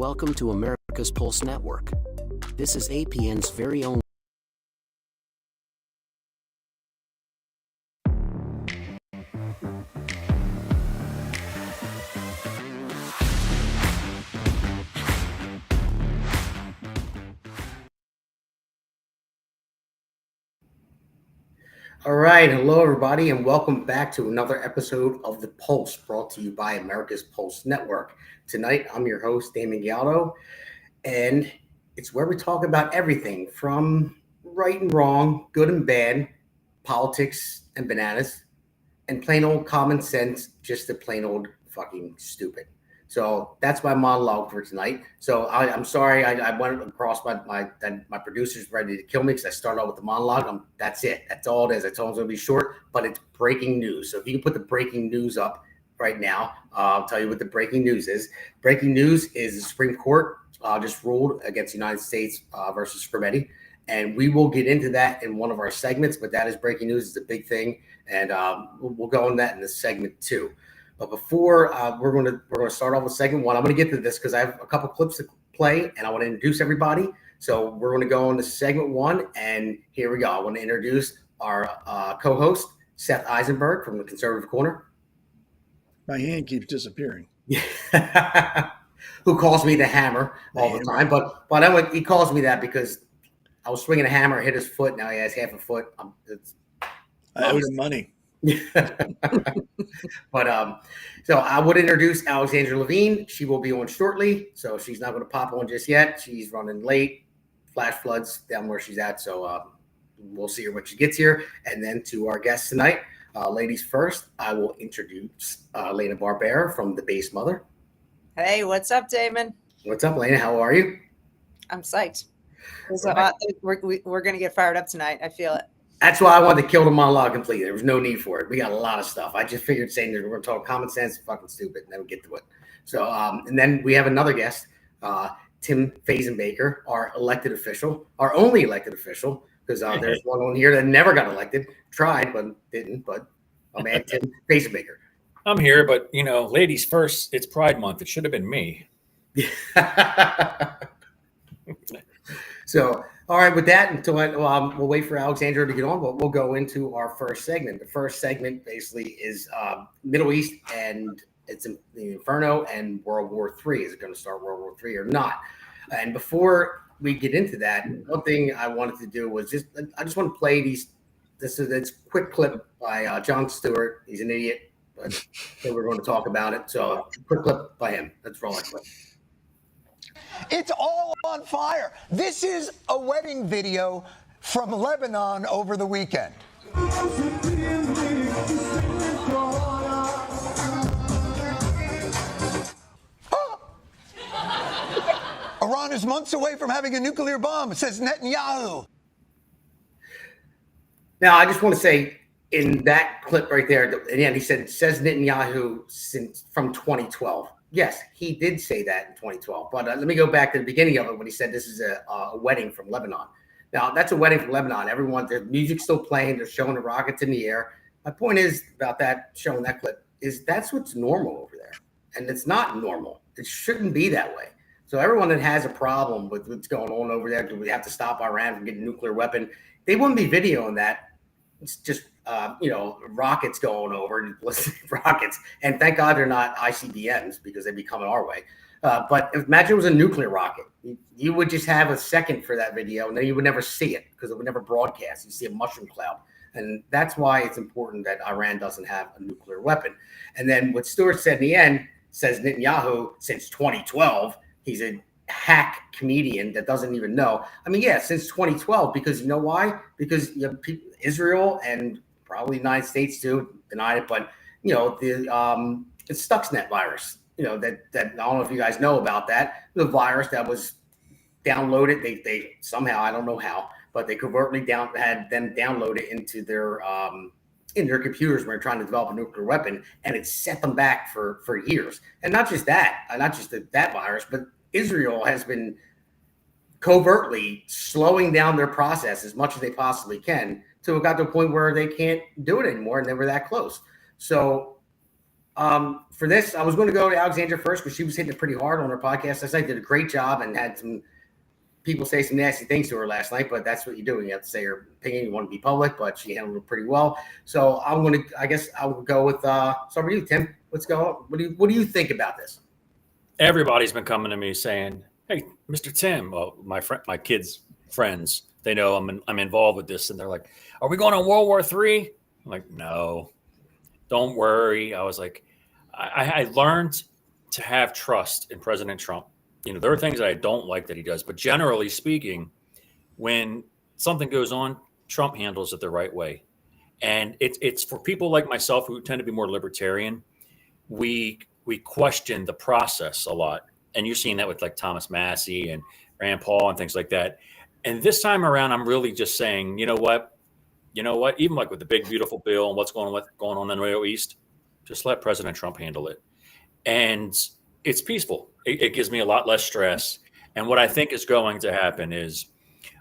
Welcome to America's Pulse Network. This is APN's very own. All right. Hello, everybody, and welcome back to another episode of The Pulse, brought to you by America's Pulse Network. Tonight, I'm your host, Damon Gallo, and it's where we talk about everything from right and wrong, good and bad, politics and bananas, and plain old common sense, just the plain old fucking stupid. So that's my monologue for tonight. So I'm sorry I went across my producer's ready to kill me because I started out with the monologue. That's it. That's all it is. I told him it's going to be short, but it's breaking news. So if you can put the breaking news up right now, I'll tell you what the breaking news is. Breaking news is the Supreme Court just ruled against the United States versus Scrimetti. And we will get into that in one of our segments, but that is breaking news. It's a big thing. And we'll go on that in this segment too. But before we're going to start off with segment one, I'm going to get to this because I have a couple clips to play and I want to introduce everybody. So we're going to go on to segment one, and here we go. I want to introduce our co-host, Seth Eisenberg from the Conservative Corner. My hand keeps disappearing. Who calls me the hammer all the time. But he calls me that because I was swinging a hammer, hit his foot. Now he has half a foot. I owe him money. But so I would introduce Alexandra Levine. She will be on shortly, so she's not going to pop on just yet. She's running late, flash floods down where she's at, so we'll see her when she gets here. And then to our guests tonight, ladies first, I will introduce Lena Barbera from The Base Mother. Hey, what's up, Damon? What's up, Lena? How are you? I'm psyched. We're going to get fired up tonight. I feel it. That's why I wanted to kill the monologue completely. There was no need for it. We got a lot of stuff. I just figured saying that we're going to talk common sense and fucking stupid, and then we get to it. So, and then we have another guest, Tim Fazenbaker, our elected official, our only elected official, because there's one on here that never got elected, tried but didn't. But my man, Tim Fazenbaker. I'm here, but ladies first. It's Pride Month. It should have been me. So, all right, with that, until we'll wait for Alexandra to get on, but we'll go into our first segment. The first segment basically is Middle East, and it's in the Inferno and World War III. Is it going to start World War III or not? And before we get into that, one thing I wanted to do was I just want to play this quick clip by Jon Stewart. He's an idiot, but then we're going to talk about it. So, quick clip by him. That's all I clip. It's all on fire. This is a wedding video from Lebanon over the weekend. Iran is months away from having a nuclear bomb, says Netanyahu. Now, I just want to say in that clip right there, again, he says Netanyahu from 2012. Yes, he did say that in 2012. But let me go back to the beginning of it when he said this is a wedding from Lebanon. Now, that's a wedding from Lebanon. The music's still playing. They're showing the rockets in the air. My point is about that, showing that clip, is that's what's normal over there. And it's not normal. It shouldn't be that way. So everyone that has a problem with what's going on over there, do we have to stop Iran from getting a nuclear weapon? They wouldn't be videoing that. It's just rockets going over and ballistic rockets. And thank God they're not ICBMs because they'd be coming our way. But imagine it was a nuclear rocket. You would just have a second for that video, and then you would never see it because it would never broadcast. You see a mushroom cloud. And that's why it's important that Iran doesn't have a nuclear weapon. And then what Stewart said in the end says Netanyahu, since 2012, he's a hack comedian that doesn't even know. I mean, yeah, since 2012, because you know why? Because Israel and probably the United States too denied it, but it's Stuxnet virus. That I don't know if you guys know about that. The virus that was downloaded, they somehow, I don't know how, but they covertly had them download it into their in their computers when they're trying to develop a nuclear weapon, and it set them back for years. And not just that, that virus, but Israel has been covertly slowing down their process as much as they possibly can, till it got to a point where they can't do it anymore, and they were that close. So For this, I was going to go to Alexandra first because she was hitting it pretty hard on her podcast last night. Did a great job and had some people say some nasty things to her last night, but that's what you do. You have to say your opinion. You want to be public, but she handled it pretty well. So I guess I will go with, start with you, Tim. Let's go. What do you think about this? Everybody's been coming to me saying, "Hey, Mr. Tim," well, my kids' friends, they know I'm involved with this, and they're like, "Are we going on World War III?" I'm like, "No, don't worry." I was like, I learned to have trust in President Trump. There are things that I don't like that he does, but generally speaking, when something goes on, Trump handles it the right way. And it's for people like myself who tend to be more libertarian. We question the process a lot, and you're seeing that with like Thomas Massey and Rand Paul and things like that. And this time around, I'm really just saying, you know what, even like with the big beautiful bill and what's going on in the Middle East, just let President Trump handle it, and it's peaceful. It gives me a lot less stress. And what I think is going to happen is,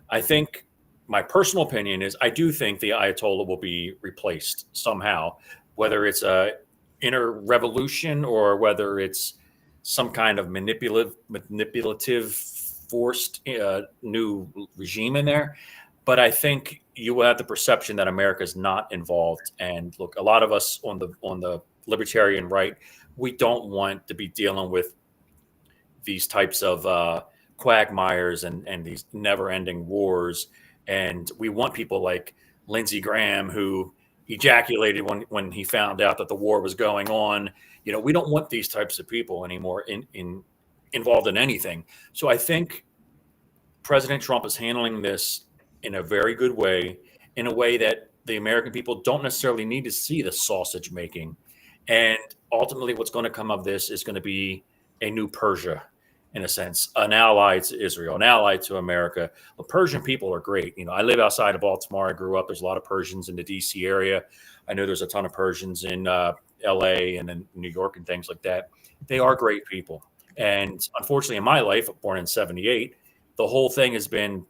I think my personal opinion is I do think the Ayatollah will be replaced somehow, whether it's a inner revolution or whether it's some kind of manipulative forced new regime in there. But I think you will have the perception that America is not involved. And look, a lot of us on the libertarian right, we don't want to be dealing with these types of quagmires and these never-ending wars. And we want people like Lindsey Graham, who ejaculated when he found out that the war was going on. We don't want these types of people anymore involved in anything. So I think President Trump is handling this in a very good way, in a way that the American people don't necessarily need to see the sausage making. And ultimately, what's going to come of this is going to be a new Persia, in a sense, an ally to Israel, an ally to America. The Persian people are great. I live outside of Baltimore. I grew up. There's a lot of Persians in the D.C. area. I know there's a ton of Persians in L.A. and in New York and things like that. They are great people. And unfortunately, in my life, born in 1978, the whole thing has been,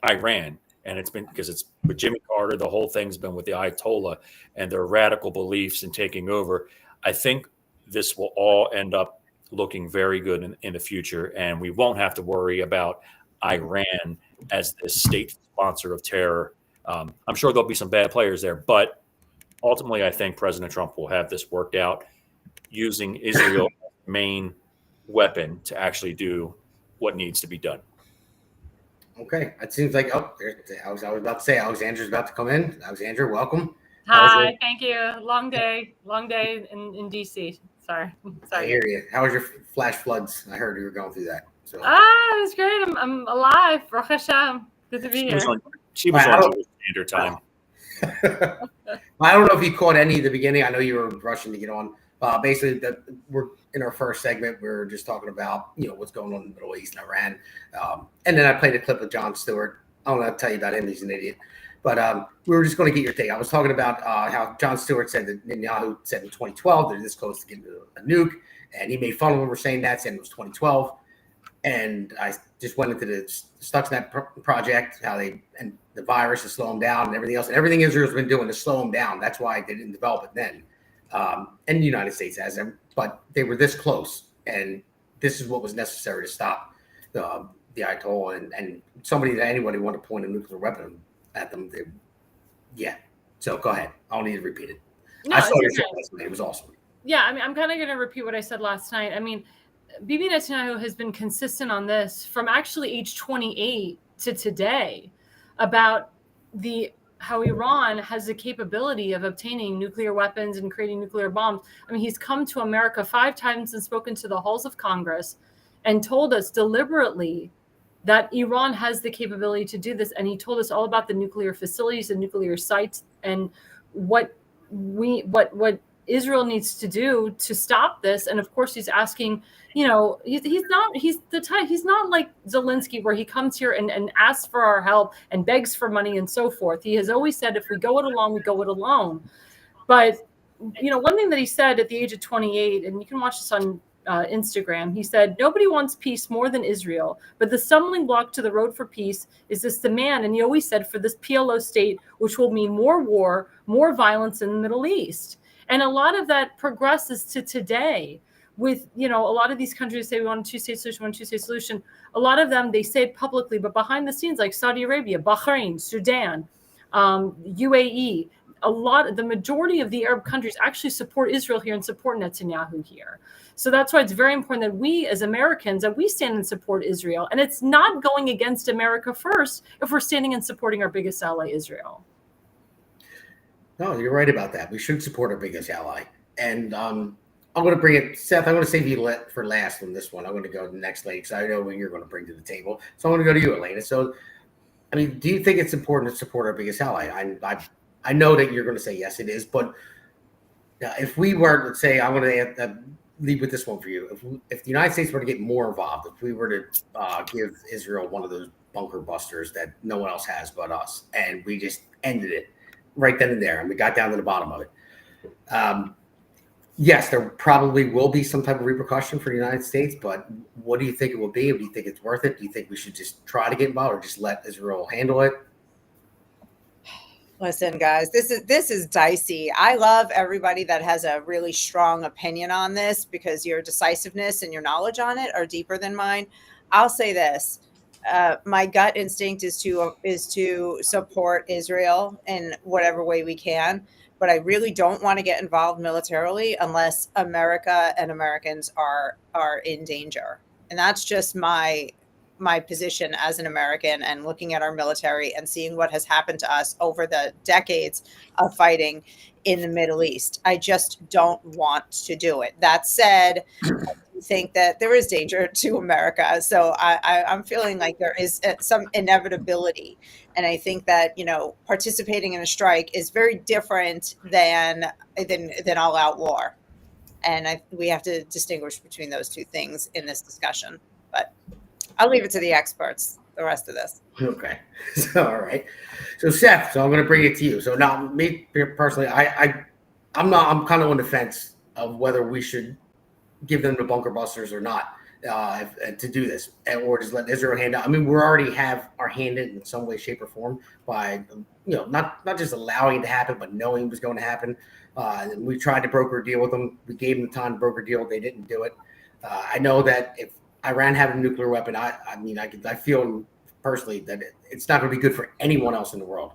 Iran. And it's been because it's with Jimmy Carter. The whole thing's been with the Ayatollah and their radical beliefs and taking over. I think this will all end up looking very good in the future, and we won't have to worry about Iran as the state sponsor of terror. I'm sure there'll be some bad players there, but ultimately, I think President Trump will have this worked out using Israel as the main weapon to actually do what needs to be done. Okay, it seems like I was about to say Alexandra's about to come in. Alexandra, welcome. Hi, thank you. Long day in DC. Sorry. I hear you. How was your flash floods? I heard you were going through that. So. It was great. I'm alive. Baruch Hashem. Good to be here. She was on standard time. I don't know if you caught any at the beginning. I know you were rushing to get on. Basically, we're in our first segment. We're just talking about what's going on in the Middle East and Iran, and then I played a clip of Jon Stewart. I don't know how to tell you about him. He's an idiot. But we were just going to get your take. I was talking about how Jon Stewart said that Netanyahu said in 2012 they're this close to getting a nuke, and he made fun of him for saying that, saying it was 2012. And I just went into the Stuxnet project, how and the virus is slowing down and everything else, and everything Israel's been doing to slow them down. That's why they didn't develop it then. And the United States has them, but they were this close, and this is what was necessary to stop the Ayatollah and somebody that anybody wanted to point a nuclear weapon at them. So go ahead. I don't need to repeat it. No, I saw your show last night. It was awesome. Yeah, I'm kind of going to repeat what I said last night. Bibi Netanyahu has been consistent on this from actually age 28 to today about how Iran has the capability of obtaining nuclear weapons and creating nuclear bombs. He's come to America 5 times and spoken to the halls of Congress and told us deliberately that Iran has the capability to do this. And he told us all about the nuclear facilities and nuclear sites and what Israel needs to do to stop this. And of course, he's asking, he's not like Zelensky, where he comes here and asks for our help and begs for money and so forth. He has always said, if we go it alone, we go it alone. But, one thing that he said at the age of 28, and you can watch this on Instagram, he said, nobody wants peace more than Israel, but the stumbling block to the road for peace is this demand. And he always said, for this PLO state, which will mean more war, more violence in the Middle East. And a lot of that progresses to today with, a lot of these countries say we want a two-state solution. A lot of them, they say it publicly, but behind the scenes, like Saudi Arabia, Bahrain, Sudan, UAE, the majority of the Arab countries actually support Israel here and support Netanyahu here. So that's why it's very important that we as Americans, that we stand and support Israel. And it's not going against America first if we're standing and supporting our biggest ally, Israel. No, you're right about that. We should support our biggest ally. And I'm going to bring it, Seth, I'm going to save you for last on this one. I'm going to go to the next lady because I know what you're going to bring to the table. So I'm going to go to you, Elena. So, I mean, do you think it's important to support our biggest ally? I know that you're going to say yes, it is. But if we were, let's say, I'm going to lead with this one for you. If the United States were to get more involved, if we were to give Israel one of those bunker busters that no one else has but us, and we just ended it right then and there, and we got down to the bottom of it. Yes, there probably will be some type of repercussion for the United States, but what do you think it will be? Do you think it's worth it? Do you think we should just try to get involved or just let Israel handle it? Listen, guys, this is dicey. I love everybody that has a really strong opinion on this because your decisiveness and your knowledge on it are deeper than mine. I'll say this. My gut instinct is to support Israel in whatever way we can, but I really don't want to get involved militarily unless America and Americans are in danger. And that's just my position as an American, and looking at our military and seeing what has happened to us over the decades of fighting in the Middle East. I just don't want to do it. That said, I think that there is danger to America. So I'm feeling like there is some inevitability. And I think that, participating in a strike is very different than all out war. And we have to distinguish between those two things in this discussion. But I'll leave it to the experts, the rest of this. Okay. So, all right. So, Seth, so I'm going to bring it to you. So now, me personally, I'm kind of on the fence of whether we should give them the bunker busters or not to do this, or just let Israel hand out. I mean, we already have our hand in some way, shape, or form by, not just allowing it to happen, but knowing it was going to happen. We tried to broker a deal with them. We gave them the time to broker a deal. They didn't do it. I know that if Iran had a nuclear weapon, I feel personally that it's not going to be good for anyone else in the world.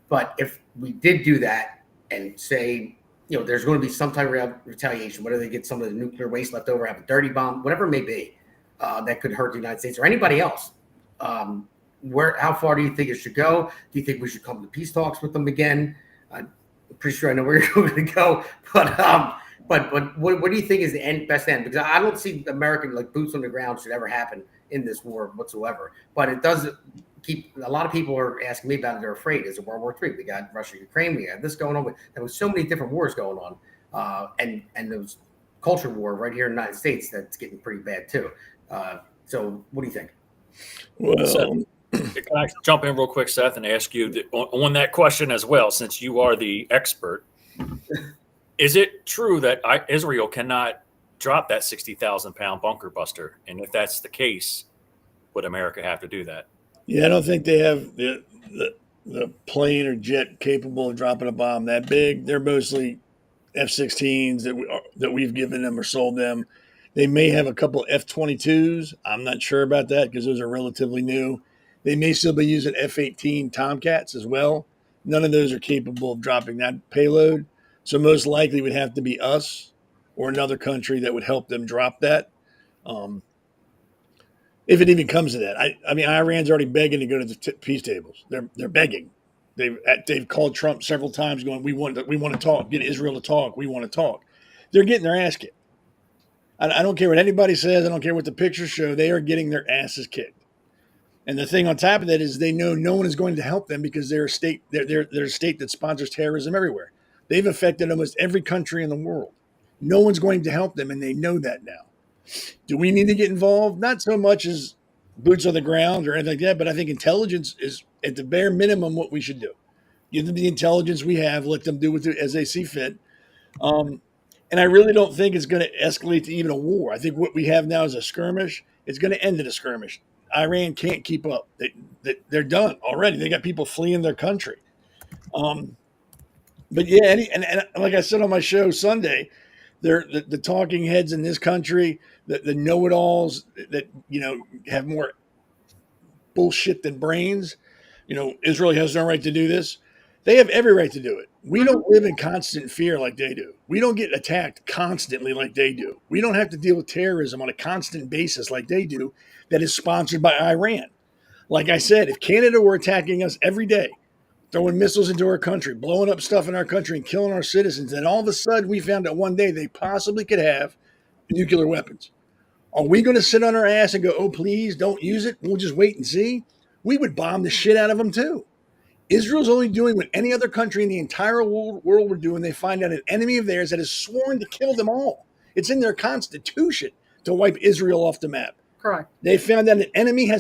But if we did do that and say, there's going to be some type of retaliation, whether they get some of the nuclear waste left over, have a dirty bomb, whatever it may be, that could hurt the United States or anybody else. How far do you think it should go? Do you think we should come to peace talks with them again? I'm pretty sure I know where you're going to go, but what do you think is the best end? Because I don't see American boots on the ground should ever happen in this war whatsoever. But it does keep a lot of people are asking me about it. They're afraid. Is it World War III? We got Russia, Ukraine. We had this going on. There was so many different wars going on, and there was culture war right here in the United States that's getting pretty bad too. So what do you think? Well, Seth, can I jump in real quick, Seth, and ask you on that question as well, since you are the expert? Is it true that Israel cannot drop that 60,000-pound bunker buster? And if that's the case, would America have to do that? yeah, I don't think they have the plane or jet capable of dropping a bomb that big. They're mostly F-16s that we've given them or sold them. They may have a couple F-22s. I'm not sure about that because those are relatively new. They may still be using F-18 Tomcats as well. None of those are capable of dropping that payload. So most likely would have to be us or another country that would help them drop that. If it even comes to that. I mean, Iran's already begging to go to the peace tables. They're begging. They've called Trump several times going, we want to talk, get Israel to talk. We want to talk. They're getting their ass kicked. I don't care what anybody says. I don't care what the pictures show. They are getting their asses kicked. And the thing on top of that is they know no one is going to help them because they're a state that sponsors terrorism everywhere. They've affected almost every country in the world. No one's going to help them, and they know that now. Do we need to get involved? Not so much as boots on the ground or anything like that, but I think intelligence is at the bare minimum what we should do. Give them the intelligence we have, let them do with it as they see fit. And I really don't think it's going to escalate to even a war. I think what we have now is a skirmish. It's going to end in a skirmish. Iran can't keep up. They're done already. They got people fleeing their country. But yeah, and like I said on my show Sunday, they're the talking heads in this country, the know-it-alls that have more bullshit than brains. Israel has no right to do this. They have every right to do it. We don't live in constant fear like they do. We don't get attacked constantly like they do. We don't have to deal with terrorism on a constant basis like they do, that is sponsored by Iran. Like I said, if Canada were attacking us every day, throwing missiles into our country, blowing up stuff in our country and killing our citizens, and all of a sudden we found out one day they possibly could have nuclear weapons. Are we going to sit on our ass and go, oh, please don't use it? We'll just wait and see? We would bomb the shit out of them too. Israel's only doing what any other country in the entire world would do when they find out an enemy of theirs that has sworn to kill them all. It's in their constitution to wipe Israel off the map. Correct. They found out an enemy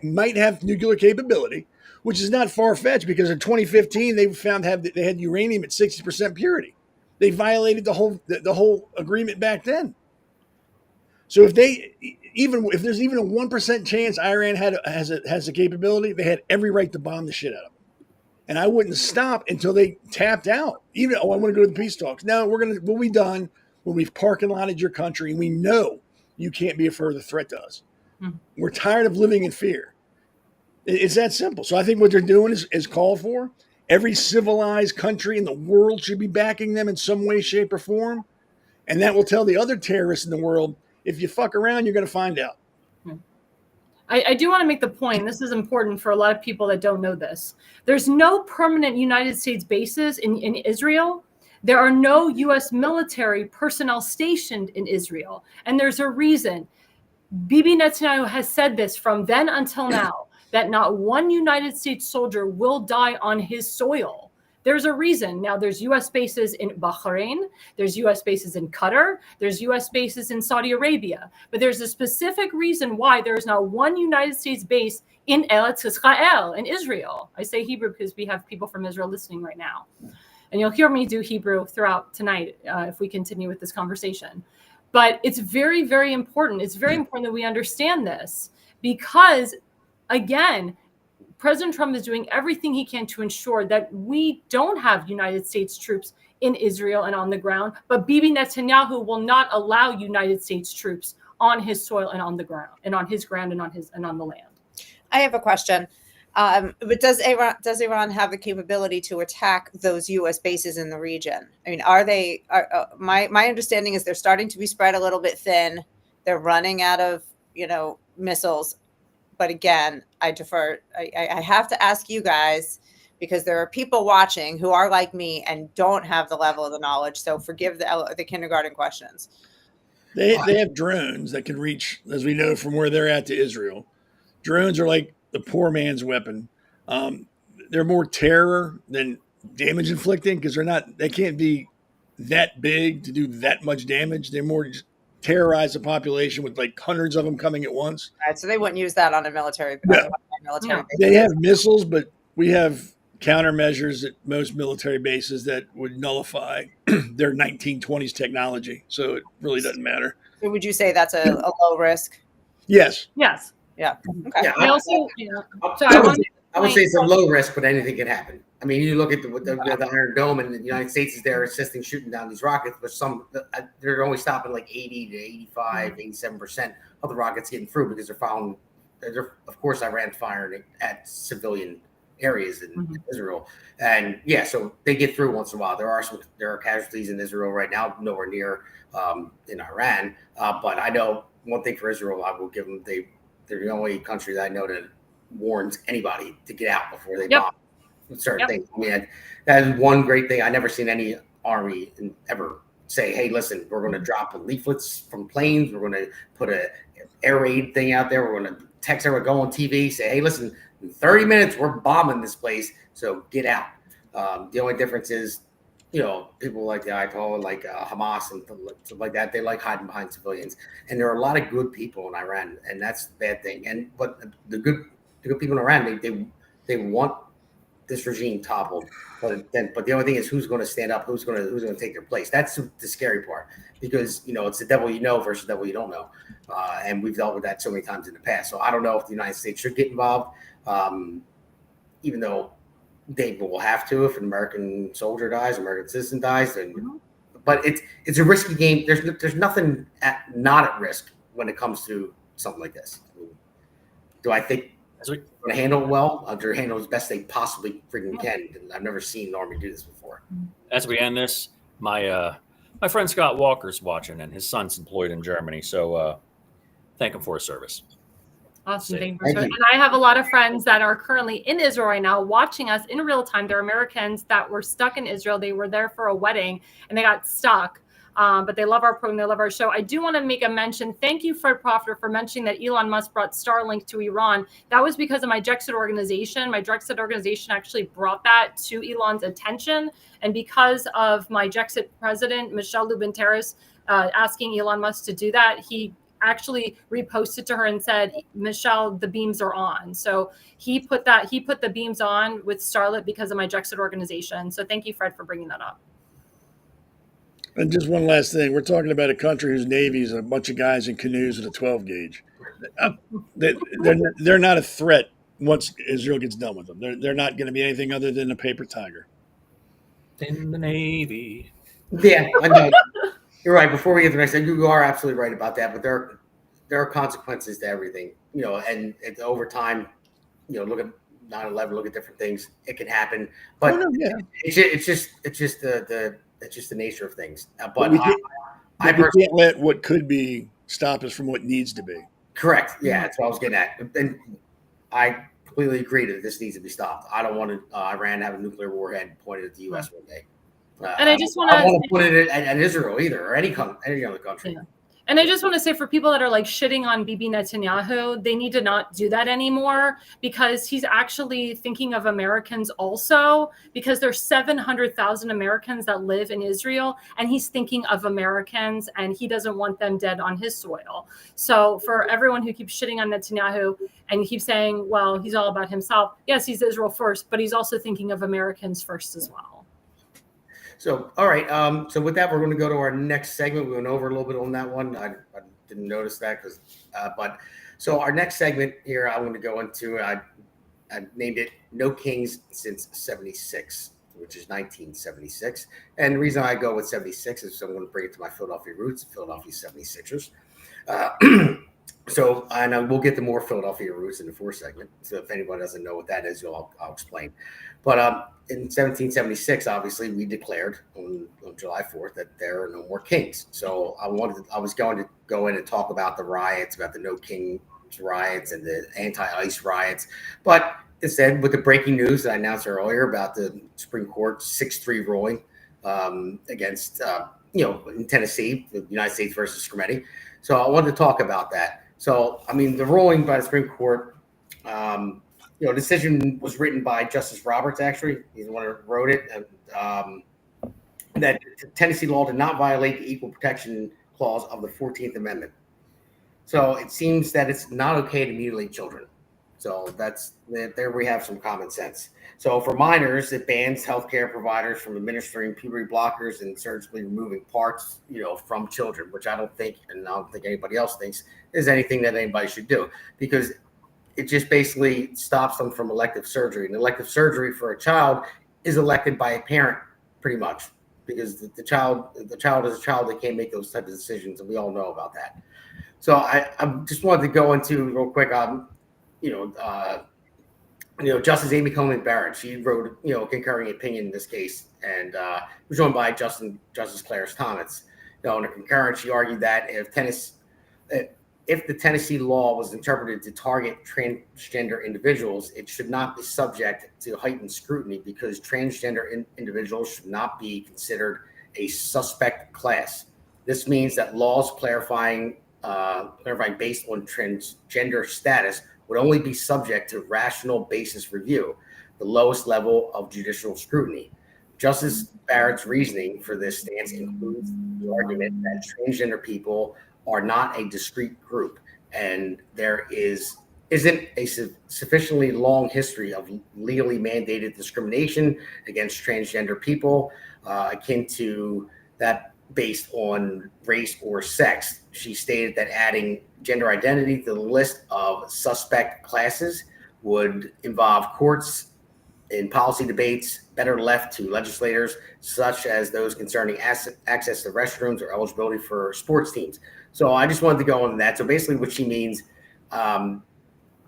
might have nuclear capability, which is not far-fetched because in 2015 they found they had uranium at 60% purity. They violated the whole agreement back then. So if there's even a 1% chance Iran has a capability, they had every right to bomb the shit out of them. And I wouldn't stop until they tapped out. I want to go to the peace talks. No, we'll be done when we've parking lotted your country and we know you can't be a further threat to us. Mm-hmm. We're tired of living in fear. It's that simple. So I think what they're doing is called for. Every civilized country in the world should be backing them in some way, shape, or form. And that will tell the other terrorists in the world, if you fuck around, you're going to find out. I do want to make the point, this is important for a lot of people that don't know this. There's no permanent United States bases in Israel. There are no U.S. military personnel stationed in Israel. And there's a reason. Bibi Netanyahu has said this from then until now, that not one United States soldier will die on his soil. There's a reason. Now, there's U.S. bases in Bahrain. There's U.S. bases in Qatar. There's U.S. bases in Saudi Arabia. But there's a specific reason why there is not one United States base in Eretz Israel, in Israel. I say Hebrew because we have people from Israel listening right now. And you'll hear me do Hebrew throughout tonight if we continue with this conversation. But it's very, very important. It's very important that we understand this because, again, President Trump is doing everything he can to ensure that we don't have United States troops in Israel and on the ground, but Bibi Netanyahu will not allow United States troops on his soil and on the ground and on his ground and on the land. I have a question. But does Iran have the capability to attack those U.S. bases in the region? I mean, my understanding is they're starting to be spread a little bit thin. They're running out of, missiles. But again, I defer. I have to ask you guys because there are people watching who are like me and don't have the level of the knowledge. So forgive the kindergarten questions. They have drones that can reach, as we know from where they're at, to Israel. Drones are like the poor man's weapon. They're more terror than damage inflicting because they can't be that big to do that much damage. They're more just terrorize the population with like hundreds of them coming at once. Right, so they wouldn't use that on a military. No. They have missiles, but we have countermeasures at most military bases that would nullify their 1920s technology. So it really doesn't matter. So would you say that's a low risk? Yes. Yes. Yeah. Okay. Yeah, I also, I would say it's a low risk, but anything can happen. I mean, you look at the Iron Dome, and the United States is there assisting shooting down these rockets, but they're only stopping like 80 to 85, 87% of the rockets getting through because of course, Iran firing at civilian areas in Israel. And yeah, so they get through once in a while. There are casualties in Israel right now, nowhere near in Iran. But I know one thing for Israel, I will give them, they're the only country that I know that warns anybody to get out before they bomb certain things. I mean, that is one great thing. I never seen any army ever say, hey, listen, we're going to drop leaflets from planes. We're going to put an air raid thing out there. We're going to text everyone, go on TV, say, hey, listen, in 30 minutes, we're bombing this place. So get out. The only difference is, people like the Ayatollah, like Hamas and stuff like that, they like hiding behind civilians. And there are a lot of good people in Iran, and that's the bad thing. But the good people in Iran, they want this regime toppled, but the only thing is who's going to stand up, who's going to take their place. That's the scary part, because it's the devil you know versus the devil you don't know, and we've dealt with that so many times in the past. So I don't know if the United States should get involved, even though they will have to if an American soldier dies, American citizen dies, then. But it's a risky game. There's nothing not at risk when it comes to something like this. Do I think they're going to handle it well? They're handle it as best they possibly freaking can. I've never seen an army do this before. As we end this, my friend Scott Walker's watching, and his son's employed in Germany. So thank him for his service. Awesome. Thank And you. I have a lot of friends that are currently in Israel right now watching us in real time. They're Americans that were stuck in Israel. They were there for a wedding and they got stuck. But they love our program. They love our show. I do want to make a mention. Thank you, Fred Profiter, for mentioning that Elon Musk brought Starlink to Iran. That was because of my Drexit organization. My Drexit organization actually brought that to Elon's attention. And because of my Drexit president, Michelle Lubin-Terrace, asking Elon Musk to do that, he actually reposted to her and said, Michelle, the beams are on. So he put the beams on with Starlink because of my Drexit organization. So thank you, Fred, for bringing that up. And just one last thing. We're talking about a country whose Navy is a bunch of guys in canoes with a 12 gauge. They're not a threat once Israel gets done with them. They're not going to be anything other than a paper tiger. In the Navy. Yeah, I know. You're right. Before we get to the next thing, you are absolutely right about that. But there are consequences to everything, and over time, look at 9/11, look at different things. It can happen, but it's just the nature of things. But we can't let what could be stop us from what needs to be. Correct. Yeah, that's what I was getting at. And I completely agree that this needs to be stopped. I don't want Iran to have a nuclear warhead pointed at the U.S. one day. And I just want to put it at Israel either, or any other country. Yeah. And I just want to say, for people that are like shitting on Bibi Netanyahu, they need to not do that anymore, because he's actually thinking of Americans also, because there's 700,000 Americans that live in Israel, and he's thinking of Americans, and he doesn't want them dead on his soil. So for everyone who keeps shitting on Netanyahu and keeps saying, well, he's all about himself. Yes, he's Israel first, but he's also thinking of Americans first as well. So, all right. So with that, we're going to go to our next segment. We went over a little bit on that one. I didn't notice that so our next segment here, I'm going to go into, I named it No Kings Since 76, which is 1976. And the reason I go with 76 is I'm going to bring it to my Philadelphia roots, Philadelphia 76ers. And we'll get to more Philadelphia roots in the fourth segment. So if anyone doesn't know what that is, I'll explain. But in 1776, obviously, we declared on July 4th that there are no more kings. So I was going to go in and talk about the riots, about the No Kings riots and the anti-ICE riots. But instead, with the breaking news that I announced earlier about the Supreme Court 6-3 ruling against, in Tennessee, the United States versus Scrimeti. So I wanted to talk about that. So, I mean, the ruling by the Supreme Court, decision was written by Justice Roberts, actually. He's the one who wrote it. And, that Tennessee law did not violate the Equal Protection Clause of the 14th Amendment. So it seems that it's not okay to mutilate children. So there we have some common sense. So for minors, it bans healthcare providers from administering puberty blockers and surgically removing parts, from children, which I don't think anybody else thinks is anything that anybody should do, because it just basically stops them from elective surgery. And elective surgery for a child is elected by a parent, pretty much, because the child is a child. They can't make those types of decisions, and we all know about that. So I just wanted to go into real quick on, Justice Amy Coney Barrett. She wrote, concurring opinion in this case, and was joined by Justice Clarence Thomas. In a concurrence, she argued that if the Tennessee law was interpreted to target transgender individuals, it should not be subject to heightened scrutiny, because transgender individuals should not be considered a suspect class. This means that laws clarifying based on transgender status would only be subject to rational basis review, the lowest level of judicial scrutiny. Justice Barrett's reasoning for this stance includes the argument that transgender people are not a discrete group, and there isn't a sufficiently long history of legally mandated discrimination against transgender people, akin to that based on race or sex. She stated that adding gender identity to the list of suspect classes would involve courts in policy debates better left to legislators, such as those concerning access to restrooms or eligibility for sports teams. So I just wanted to go on that. So basically what she means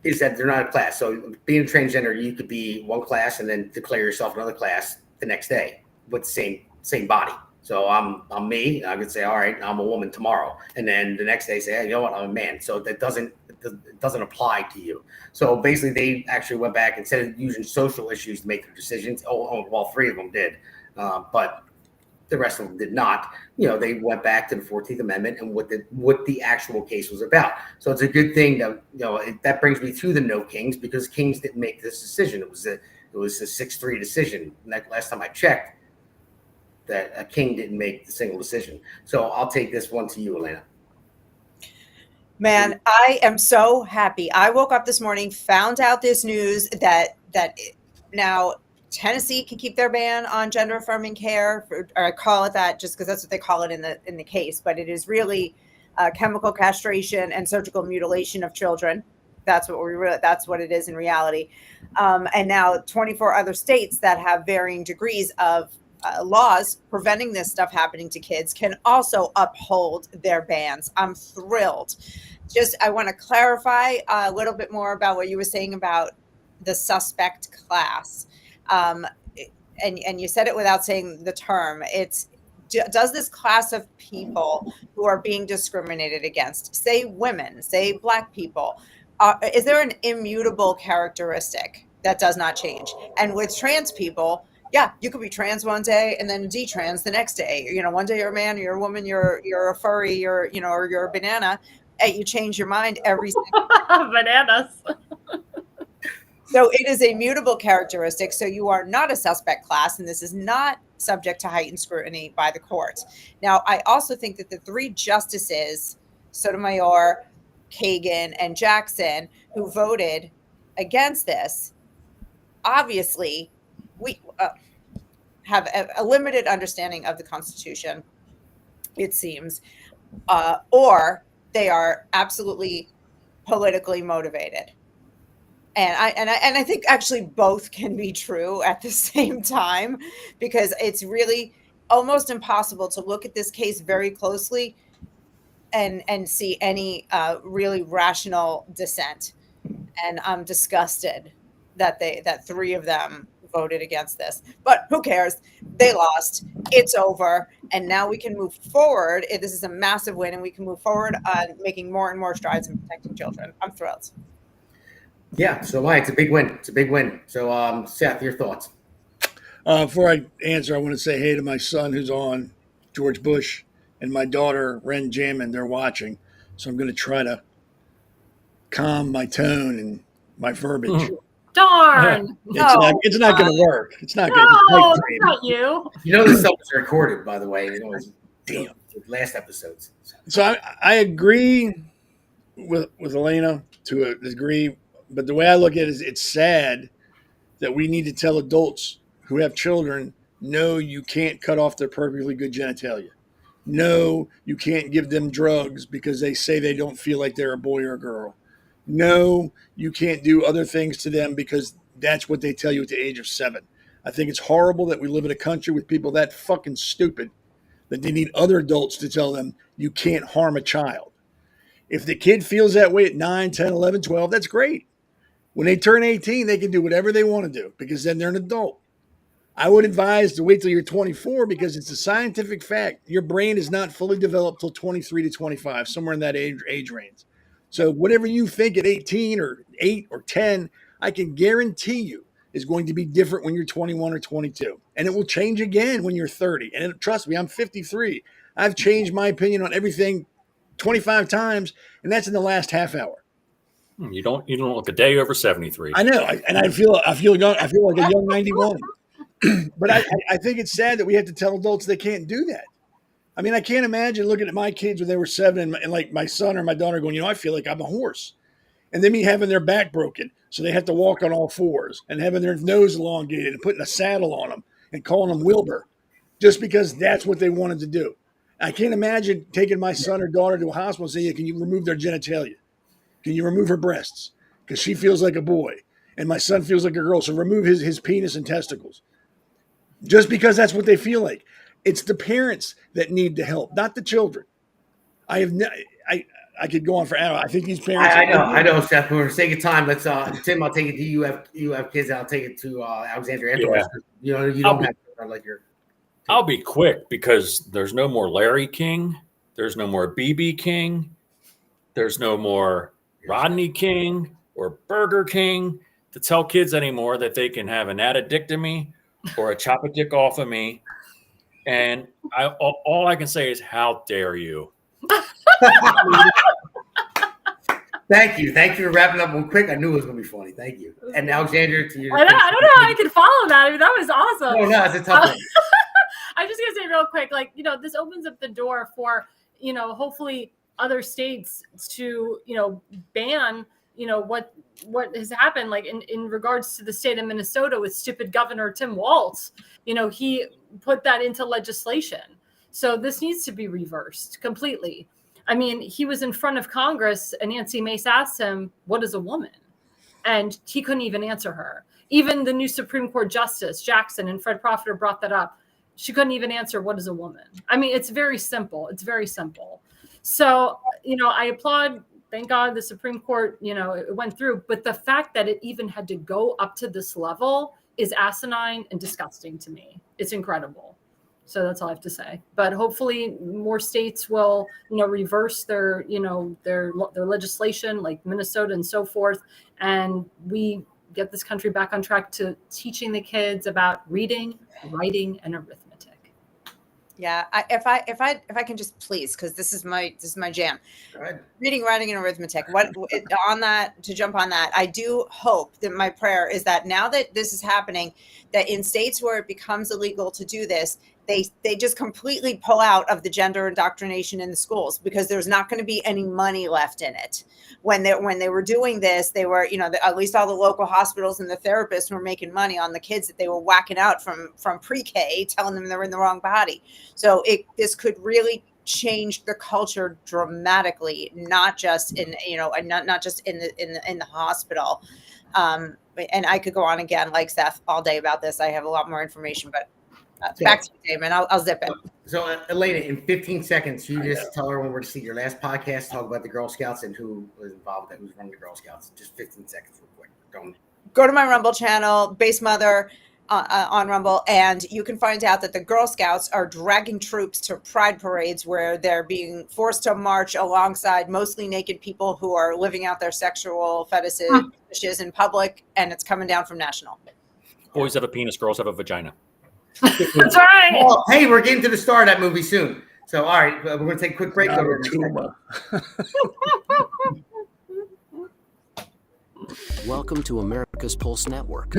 is that they're not a class. So being a transgender, you could be one class and then declare yourself another class the next day with the same body. So I'm me. I could say, all right, I'm a woman tomorrow, and then the next day say, hey, you know what, I'm a man. So that doesn't apply to you. So basically, they actually went back instead of using social issues to make their decisions. Well, 3 of them did, but the rest of them did not. They went back to the 14th Amendment and what the actual case was about. So it's a good thing that that brings me to the no Kings, because Kings didn't make this decision. It was a 6-3 decision. And that last time I checked, that a King didn't make the single decision. So I'll take this one to you, Elena. Man, I am so happy. I woke up this morning, found out this news that now Tennessee can keep their ban on gender affirming care, or I call it that just because that's what they call it in the case, but it is really chemical castration and surgical mutilation of children. That's what it is in reality. And now 24 other states that have varying degrees of laws preventing this stuff happening to kids can also uphold their bans. I'm thrilled. I want to clarify a little bit more about what you were saying about the suspect class. And you said it without saying the term. Does this class of people who are being discriminated against, say women, say Black people, is there an immutable characteristic that does not change? And with trans people, yeah, you could be trans one day and then detrans the next day. One day you're a man, you're a woman, you're a furry, or you're a banana. And you change your mind every single bananas. So it is a mutable characteristic. So you are not a suspect class, and this is not subject to heightened scrutiny by the courts. Now, I also think that the 3 justices, Sotomayor, Kagan, and Jackson, who voted against this, obviously we have a limited understanding of the Constitution, it seems, or they are absolutely politically motivated. And I think actually both can be true at the same time, because it's really almost impossible to look at this case very closely and see any really rational dissent. And I'm disgusted that 3 of them voted against this, but who cares? They lost. It's over, and now we can move forward. This is a massive win, and we can move forward on making more and more strides in protecting children. I'm thrilled. Yeah, so Mike, it's a big win. It's a big win. So, Seth, your thoughts? Before I answer, I want to say hey to my son who's on, George Bush, and my daughter, Ren Jamin. They're watching, so I'm going to try to calm my tone and my verbiage. Darn. It's not going to work. It's not going No, to that's not you. This stuff was recorded, by the way. Damn. Last episodes. So I agree with Elena to a degree, but the way I look at it is it's sad that we need to tell adults who have children, no, you can't cut off their perfectly good genitalia. No, you can't give them drugs because they say they don't feel like they're a boy or a girl. No, you can't do other things to them because that's what they tell you at the age of 7. I think it's horrible that we live in a country with people that fucking stupid that they need other adults to tell them you can't harm a child. If the kid feels that way at 9, 10, 11, 12, that's great. When they turn 18, they can do whatever they want to do because then they're an adult. I would advise to wait till you're 24 because it's a scientific fact. Your brain is not fully developed till 23 to 25, somewhere in that age range. So whatever you think at 18 or 8 or 10, I can guarantee you is going to be different when you're 21 or 22. And it will change again when you're 30. And trust me, I'm 53. I've changed my opinion on everything 25 times, and that's in the last half hour. You don't look a day over 73. I know, and I feel young. I feel like a young 91. But I think it's sad that we have to tell adults they can't do that. I mean, I can't imagine looking at my kids when they were 7 and like my son or my daughter going, I feel like I'm a horse. And then me having their back broken, so they have to walk on all 4s, and having their nose elongated and putting a saddle on them and calling them Wilbur just because that's what they wanted to do. I can't imagine taking my son or daughter to a hospital and saying, can you remove their genitalia? Can you remove her breasts? Because she feels like a boy. and my son feels like a girl, so remove his penis and testicles. Just because that's what they feel like. It's the parents that need the help, not the children. I could go on for hours. I think these parents. I know, Seth. For the sake of time, let's Tim. I'll take it to you. You have kids. I'll take it to Alexandria afterwards. Yeah. You don't have to like your. I'll be quick because there's no more Larry King. There's no more BB King. There's no more Rodney King or Burger King to tell kids anymore that they can have an addictomy or a chop a dick off of me. And all I can say is, how dare you? Thank you for wrapping up one quick. I knew it was going to be funny. Thank you. And Alexandria, to you. I don't know how I could follow that. I mean, that was awesome. No, it's a tough one. I'm just going to say real quick, like, this opens up the door for, hopefully other states to, ban, what has happened, like in regards to the state of Minnesota with stupid Governor Tim Walz. He put that into legislation. So this needs to be reversed completely. I mean, he was in front of Congress and Nancy Mace asked him, what is a woman? And he couldn't even answer her. Even the new Supreme Court Justice Jackson and Fred Profiter brought that up. She couldn't even answer what is a woman. I mean, it's very simple. It's very simple. So, I applaud, thank God the Supreme Court, it went through. But the fact that it even had to go up to this level is asinine and disgusting to me. It's incredible. So that's all I have to say. But hopefully more states will, reverse their legislation, like Minnesota and so forth. And we get this country back on track to teaching the kids about reading, writing, and arithmetic. Yeah, if I can just please, because this is my jam. Reading, writing, and arithmetic. To jump on that, I do hope that my prayer is that now that this is happening, that in states where it becomes illegal to do this, they just completely pull out of the gender indoctrination in the schools, because there's not going to be any money left in it. When they were doing this, they were, at least all the local hospitals and the therapists were making money on the kids that they were whacking out from pre-K, telling them they're in the wrong body. So this could really change the culture dramatically, not just in not just in the hospital. And I could go on again, like Seth, all day about this. I have a lot more information, but back to you, Damon. I'll zip it. So, Elena, in 15 seconds, you just tell everyone where to see your last podcast, talk about the Girl Scouts and who was involved with that, who's running the Girl Scouts. Just 15 seconds, real quick. Don't go to my Rumble channel, Base Mother on Rumble, and you can find out that the Girl Scouts are dragging troops to pride parades where they're being forced to march alongside mostly naked people who are living out their sexual fetishes in public, and it's coming down from national. Boys have a penis, girls have a vagina. That's right. Well, hey, we're getting to the star of that movie soon. So, all right, we're going to take a quick break. Welcome to America's Pulse Network.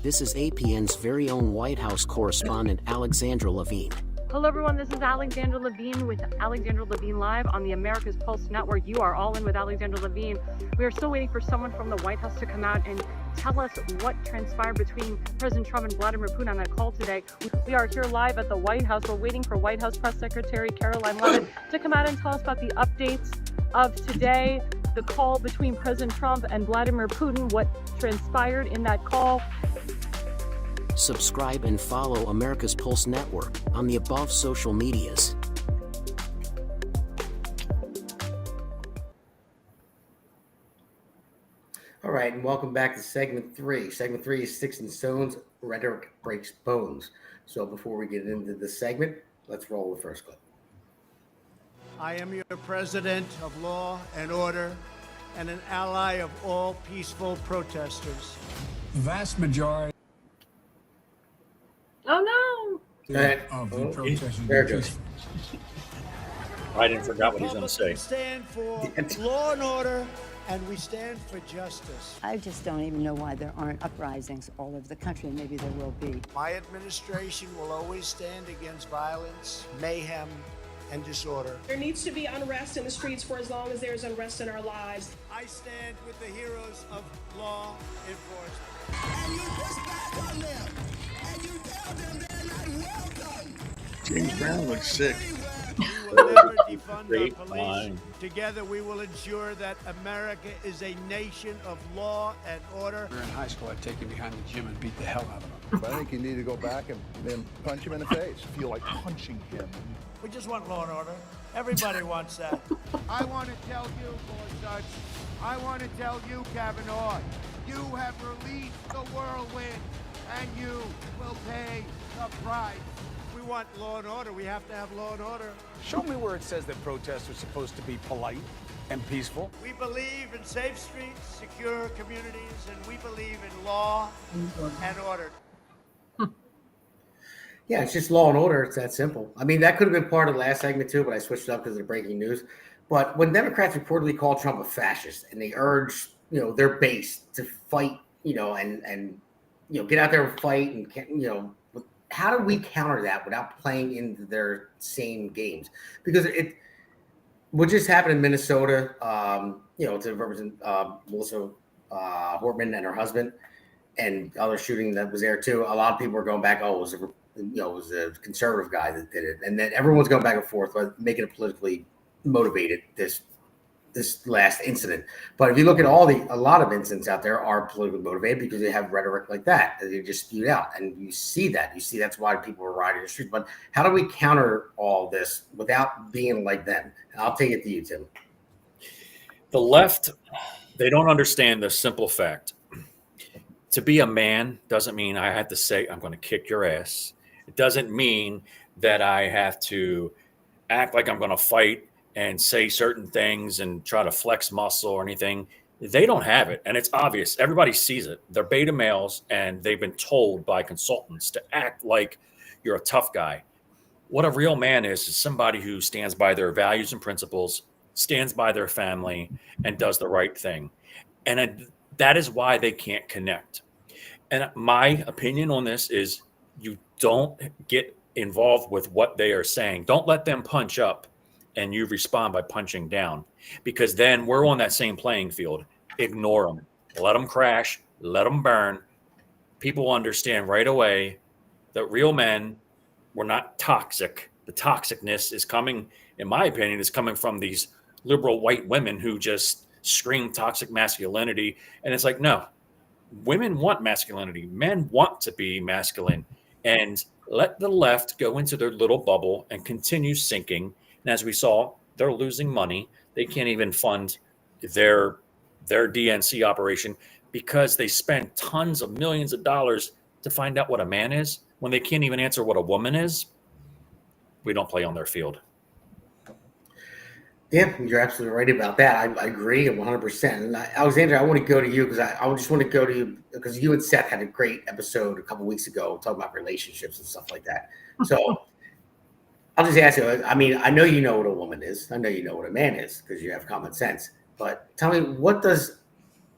This is APN's very own White House correspondent, Alexandra Levine. Hello, everyone. This is Alexandra Levine with Alexandra Levine Live on the America's Pulse Network. You are all in with Alexandra Levine. We are still waiting for someone from the White House to come out and tell us what transpired between President Trump and Vladimir Putin on that call today. We are here live at the White House. We're waiting for White House Press Secretary Caroline Leavitt to come out and tell us about the updates of today, the call between President Trump and Vladimir Putin, what transpired in that call. Subscribe and follow America's Pulse Network on the above social medias. All right, and welcome back to segment 3. Segment 3 is Sticks and Stones, Rhetoric Breaks Bones. So before we get into the segment, let's roll the first clip. I am your president of law and order and an ally of all peaceful protesters. The vast majority Oh no! of the protesters there were it goes. peaceful. I didn't forget what he's going to say. We stand for law and order, and we stand for justice. I just don't even know why there aren't uprisings all over the country, and maybe there will be. My administration will always stand against violence, mayhem, and disorder. There needs to be unrest in the streets for as long as there is unrest in our lives. I stand with the heroes of law enforcement. And you push back on them, and you tell them they're not welcome. James Brown looks sick. We will never defund Great our police. line. Together, we will ensure that America is a nation of law and order. We were in high school, I'd take you behind the gym and beat the hell out of him. I think you need to go back and punch him in the face. Feel like punching him. We just want law and order. Everybody wants that. I want to tell you, Gorsuch, I want to tell you, Kavanaugh, you have released the whirlwind, and you will pay the price. We want law and order. We have to have law and order. Show me where it says that protests are supposed to be polite and peaceful. We believe in safe streets, secure communities, and we believe in law and order. Yeah, it's just law and order. It's that simple. I mean, that could have been part of the last segment too, but I switched it up because of the breaking news. But when Democrats reportedly called Trump a fascist and they urged, their base to fight, and get out there and fight, and how do we counter that without playing into their same games? Because what just happened in Minnesota, to represent Melissa Hortman and her husband, and other shooting that was there too. A lot of people were going back, it was a conservative guy that did it, and then everyone's going back and forth, but making it politically motivated. This last incident, but if you look at a lot of incidents out there are politically motivated because they have rhetoric like that they just spewed out, and you see that's why people are riding the streets. But how do we counter all this without being like them? I'll take it to you, Tim. The left, they don't understand the simple fact. To be a man doesn't mean I have to say, I'm going to kick your ass. It doesn't mean that I have to act like I'm going to fight and say certain things and try to flex muscle or anything. They don't have it. And it's obvious. Everybody sees it. They're beta males, and they've been told by consultants to act like you're a tough guy. What a real man is somebody who stands by their values and principles, stands by their family, and does the right thing. And that is why they can't connect. And my opinion on this is you don't get involved with what they are saying. Don't let them punch up and you respond by punching down, because then we're on that same playing field. Ignore them. Let them crash. Let them burn. People understand right away that real men were not toxic. The toxicness is coming, in my opinion, is coming from these liberal white women who just scream toxic masculinity. And it's like, no, women want masculinity. Men want to be masculine. And let the left go into their little bubble and continue sinking. And as we saw, they're losing money. They can't even fund their DNC operation because they spend tons of millions of dollars to find out what a man is when they can't even answer what a woman is. We don't play on their field. Yeah, you're absolutely right about that. I agree 100%. And Alexander, I want to go to you because I just want to go to you because you and Seth had a great episode a couple weeks ago talking about relationships and stuff like that. So I'll just ask you, I mean, I know you know what a woman is. I know you know what a man is because you have common sense. But tell me, what does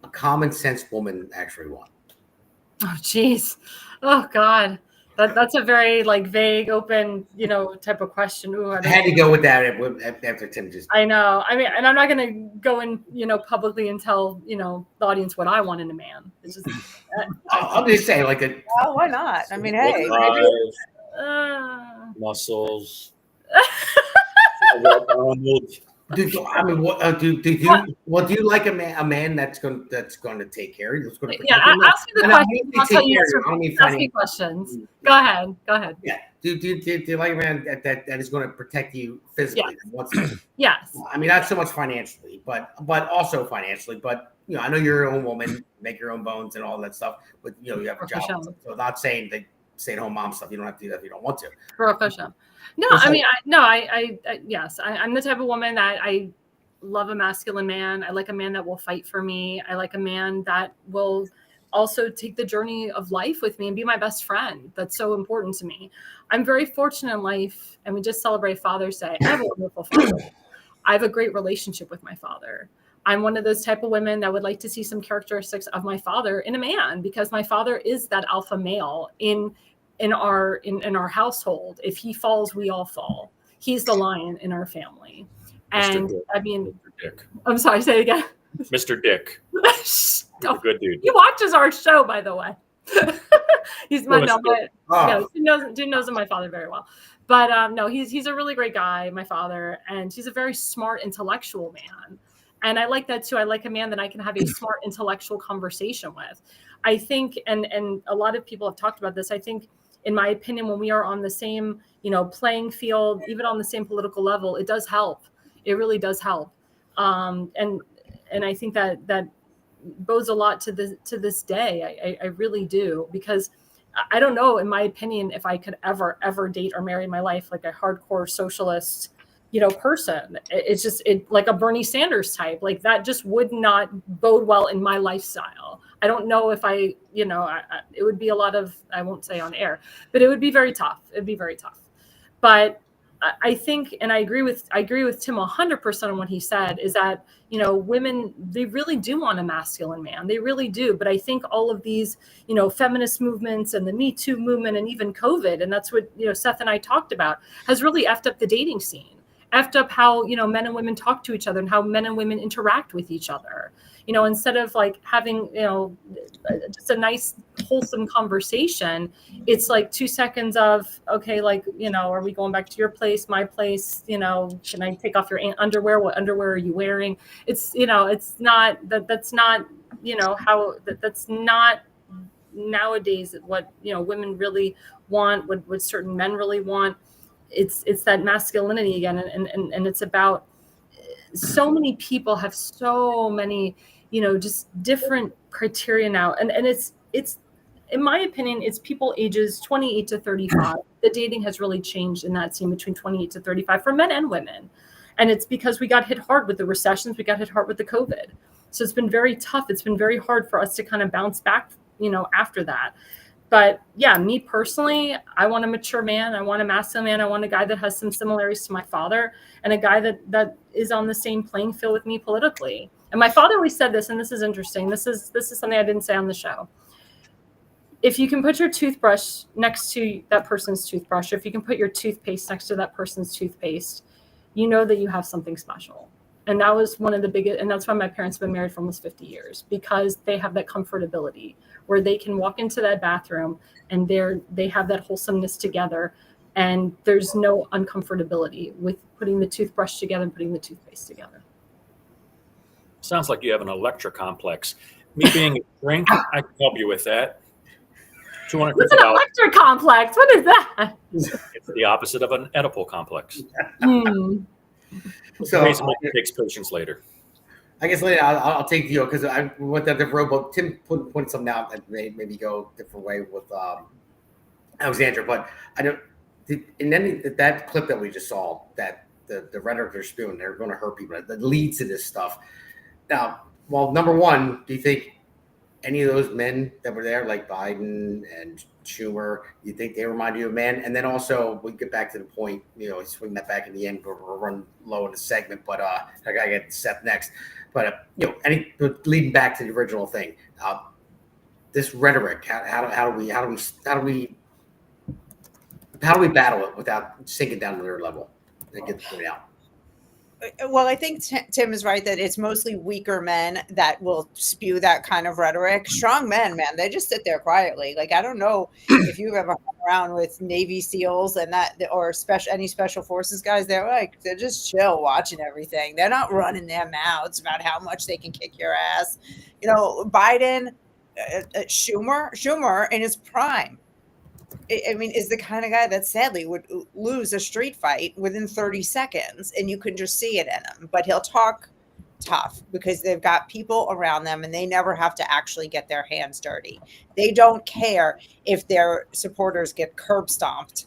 a common sense woman actually want? Oh, geez. Oh, God. That's a very vague, open, type of question. Ooh, I had to go with that after Tim just. I know. I mean, and I'm not going to go in, publicly and tell, the audience what I want in a man. It's just. I'll just say Well, why not? I mean, hey. Muscles. Do you like a man that's going to take care of you? Ask me the question. I'll tell you. Ask me questions. Go ahead. Yeah. Do you like a man that is going to protect you physically? Yes. I mean, not so much financially, but also financially. But I know you're your own woman, make your own bones and all that stuff. But you have a job, so not saying that stay-at-home mom stuff. You don't have to do that if you don't want to. No, I mean, yes, I'm the type of woman that I love a masculine man. I like a man that will fight for me. I like a man that will also take the journey of life with me and be my best friend. That's so important to me. I'm very fortunate in life, and we just celebrate Father's Day. I have a wonderful father. I have a great relationship with my father. I'm one of those type of women that would like to see some characteristics of my father in a man, because my father is that alpha male in our household. If he falls, we all fall. He's the lion in our family. And I mean, I'm sorry, say it again. Mr. Dick. He's a good dude. He watches our show, by the way. He's my Dude knows my father very well. But no, he's a really great guy, my father, and he's a very smart, intellectual man. And I like that too. I like a man that I can have a smart, intellectual conversation with. I think, and a lot of people have talked about this. I think, in my opinion, when we are on the same, playing field, even on the same political level, it does help. It really does help. And I think that bodes a lot to this day. I really do, because I don't know, in my opinion, if I could ever date or marry in my life like a hardcore socialist, person. It's just like a Bernie Sanders type. Like that just would not bode well in my lifestyle. I don't know if it would be a lot of, I won't say on air, but it would be very tough. It'd be very tough. But I think, and I agree with Tim 100% on what he said, is that, women, they really do want a masculine man. They really do. But I think all of these, feminist movements and the Me Too movement and even COVID, and that's what, Seth and I talked about, has really effed up the dating scene, effed up how, men and women talk to each other and how men and women interact with each other. Instead of like having, just a nice, wholesome conversation, it's like 2 seconds of, okay, like, are we going back to your place, my place? Can I take off your underwear? What underwear are you wearing? It's, it's not that's not, how that's not nowadays what, women really want, what certain men really want. It's that masculinity again. And it's about, so many people have so many, just different criteria now. And it's, in my opinion, it's people ages 28 to 35. The dating has really changed in that scene between 28 to 35 for men and women. And it's because we got hit hard with the recessions. We got hit hard with the COVID. So it's been very tough. It's been very hard for us to kind of bounce back, after that. But yeah, me personally, I want a mature man. I want a masculine man. I want a guy that has some similarities to my father, and a guy that is on the same playing field with me politically. And my father always said this, and this is interesting. This is something I didn't say on the show. If you can put your toothbrush next to that person's toothbrush, or if you can put your toothpaste next to that person's toothpaste, you know that you have something special. And that was one of the biggest, and that's why my parents have been married for almost 50 years, because they have that comfortability where they can walk into that bathroom and they have that wholesomeness together, and there's no uncomfortability with putting the toothbrush together and putting the toothpaste together. Sounds like you have an Electra complex. Me being a shrink, I can help you with that. What's an Electra complex? What is that? It's the opposite of an Oedipal complex. So it takes patience later. I guess later I'll take you, because I went that different road, but Tim pointed something out that maybe go a different way with Alexandra. But I don't. And then that clip that we just saw, that the rhetoric they're spewing, they're going to hurt people. That leads to this stuff. Now, well, number one, do you think any of those men that were there, like Biden and Schumer, you think they remind you of men? And then also, we get back to the point, swing that back in the end, but we'll run low in the segment. But I gotta get Seth next. But leading back to the original thing, this rhetoric, how do we battle it without sinking down to their level and get the point out? Well, I think Tim is right that it's mostly weaker men that will spew that kind of rhetoric. Strong men, man, they just sit there quietly. Like, I don't know if you've ever hung around with Navy SEALs and that, or any special forces guys. They're just chill watching everything. They're not running their mouths about how much they can kick your ass. Biden, Schumer in his prime, I mean, is the kind of guy that sadly would lose a street fight within 30 seconds, and you can just see it in him. But he'll talk tough because they've got people around them, and they never have to actually get their hands dirty. They don't care if their supporters get curb stomped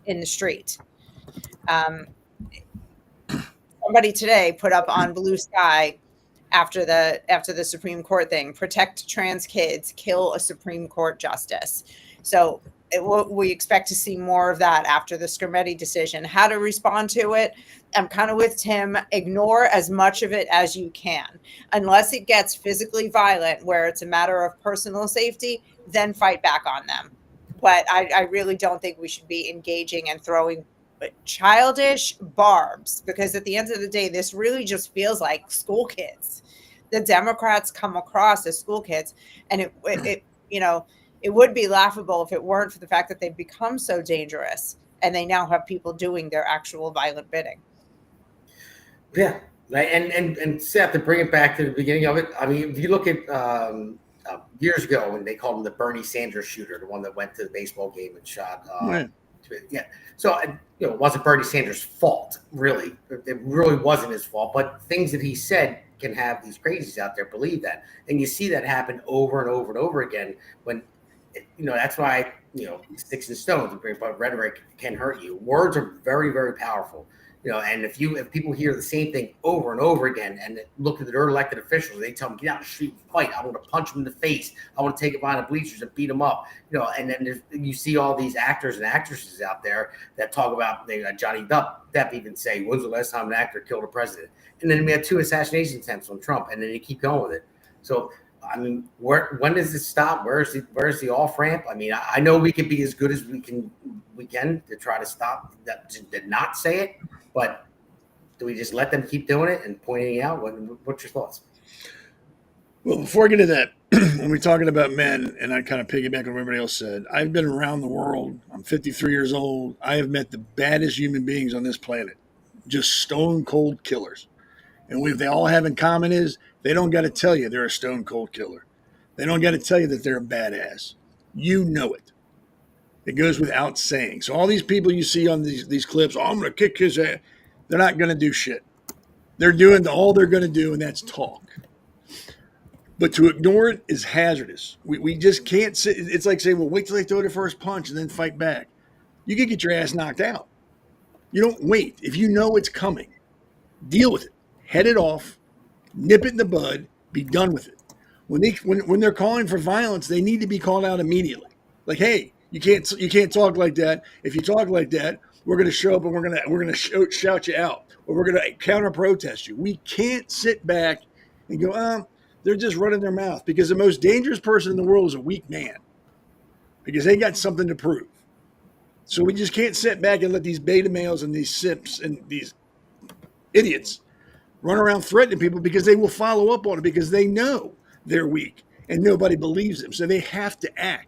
in the street. Somebody today put up on Blue Sky after the Supreme Court thing: protect trans kids, kill a Supreme Court justice. So we expect to see more of that after the Scrimetti decision. How to respond to it? I'm kind of with Tim. Ignore as much of it as you can. Unless it gets physically violent, where it's a matter of personal safety, then fight back on them. But I really don't think we should be engaging and throwing childish barbs, because at the end of the day, this really just feels like school kids. The Democrats come across as school kids, and it would be laughable if it weren't for the fact that they've become so dangerous and they now have people doing their actual violent bidding. Yeah, right. And Seth, to bring it back to the beginning of it, I mean, if you look at years ago when they called him the Bernie Sanders shooter, the one that went to the baseball game and shot. Yeah. So, it wasn't Bernie Sanders' fault, really. It really wasn't his fault. But things that he said can have these crazies out there believe that. And you see that happen over and over and over again when, that's why, sticks and stones, but rhetoric can hurt you. Words are very, very powerful. And if people hear the same thing over and over again and look at their elected officials, they tell them, get out in the street and fight. I want to punch them in the face. I want to take them behind the bleachers and beat them up. And then you see all these actors and actresses out there that talk about, Johnny Depp even say, when's the last time an actor killed a president? And then we had 2 assassination attempts on Trump, and then they keep going with it. So, I mean, when does it stop? Where's the off ramp? I mean, I know we can be as good as we can to try to stop that, to not say it. But do we just let them keep doing it and pointing it out? What's your thoughts? Well, before I get to that, when we're talking about men, and I kind of piggyback on what everybody else said, I've been around the world. I'm 53 years old. I have met the baddest human beings on this planet, just stone cold killers. And what they all have in common is they don't got to tell you they're a stone cold killer. They don't got to tell you that they're a badass. You know it. It goes without saying. So all these people you see on these clips, I'm going to kick his ass. They're not going to do shit. They're doing all they're going to do, and that's talk. But to ignore it is hazardous. We just can't sit. It's like saying, well, wait till they throw their first punch and then fight back. You can get your ass knocked out. You don't wait. If you know it's coming, deal with it. Head it off. Nip it in the bud. Be done with it. When they're calling for violence, they need to be called out immediately. Like, hey, you can't talk like that. If you talk like that, we're going to show up and we're going to shout you out, or we're going to counter protest you. We can't sit back and go, they're just running their mouth, because the most dangerous person in the world is a weak man, because they got something to prove. So we just can't sit back and let these beta males and these simps and these idiots run around threatening people, because they will follow up on it, because they know they're weak and nobody believes them. So they have to act.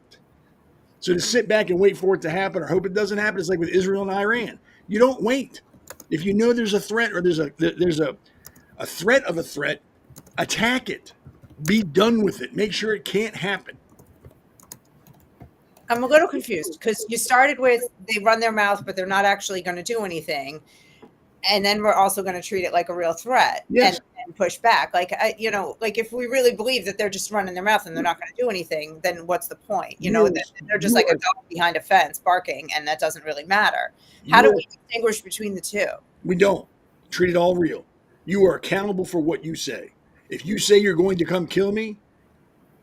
So to sit back and wait for it to happen or hope it doesn't happen, it's like with Israel and Iran. You don't wait. If you know there's a threat, or there's a threat of a threat, attack it. Be done with it. Make sure it can't happen. I'm a little confused, because you started with they run their mouth, but they're not actually going to do anything. And then we're also going to treat it like a real threat. Yes. And push back. Like if we really believe that they're just running their mouth and they're not going to do anything, then what's the point? They're just like a dog behind a fence barking, and that doesn't really matter. How do we distinguish between the two? We don't. Treat it all real. You are accountable for what you say. If you say you're going to come kill me,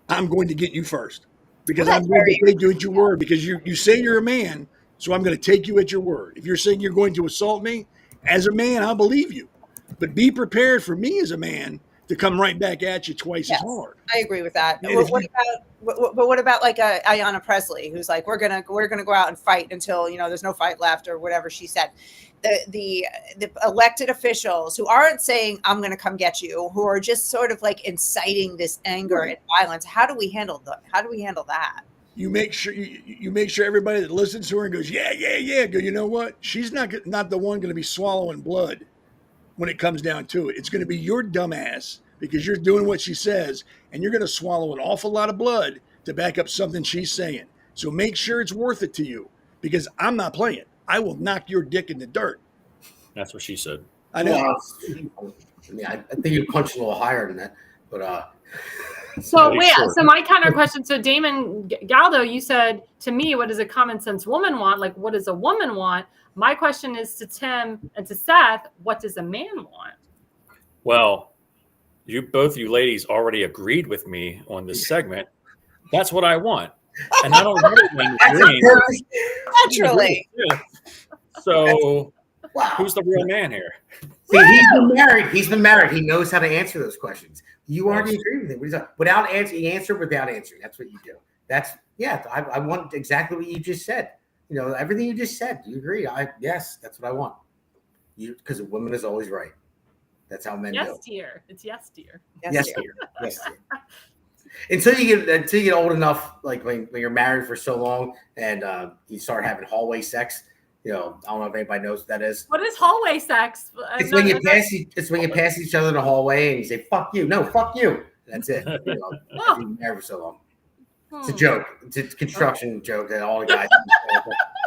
I'm going to get you first, because I'm going to take you at your word, because you say you're a man, so I'm going to take you at your word. If you're saying you're going to assault me, as a man, I'll believe you. But be prepared for me as a man to come right back at you twice as hard. I agree with that. What about like Ayanna Presley, who's like, we're gonna go out and fight until there's no fight left, or whatever she said. The elected officials who aren't saying I'm going to come get you, who are just sort of like inciting this anger and violence. How do we handle that? You make sure everybody that listens to her and goes, yeah, go, you know what? She's not the one going to be swallowing blood when it comes down to it. It's going to be your dumbass, because you're doing what she says, and you're going to swallow an awful lot of blood to back up something she's saying. So make sure it's worth it to you, because I'm not playing. I will knock your dick in the dirt. That's what she said. I know. I think you punched a little higher than that, but So wait, so my counter question. So Damon Galdo, you said to me, what does a common sense woman want? Like, what does a woman want? My question is to Tim and to Seth, what does a man want? Well, both you ladies already agreed with me on this segment. That's what I want. And I don't know when Naturally. So who's the real man here? See, he's been married. He knows how to answer those questions. You already agree with him. Without answering, you answer without answering. That's what you do. I want exactly what you just said. Everything you just said. Do you agree? Yes, that's what I want. Because a woman is always right. That's how men do. Yes, dear. It's yes, dear. Yes, dear. Yes, dear. Until you get old enough, like when you're married for so long and you start having hallway sex, I don't know if anybody knows what that is. What is hallway sex? It's when you pass. It's when you pass each other in the hallway and you say "fuck you." No, fuck you. That's it. You've been married for so long. It's a joke. It's a construction joke that all the guys.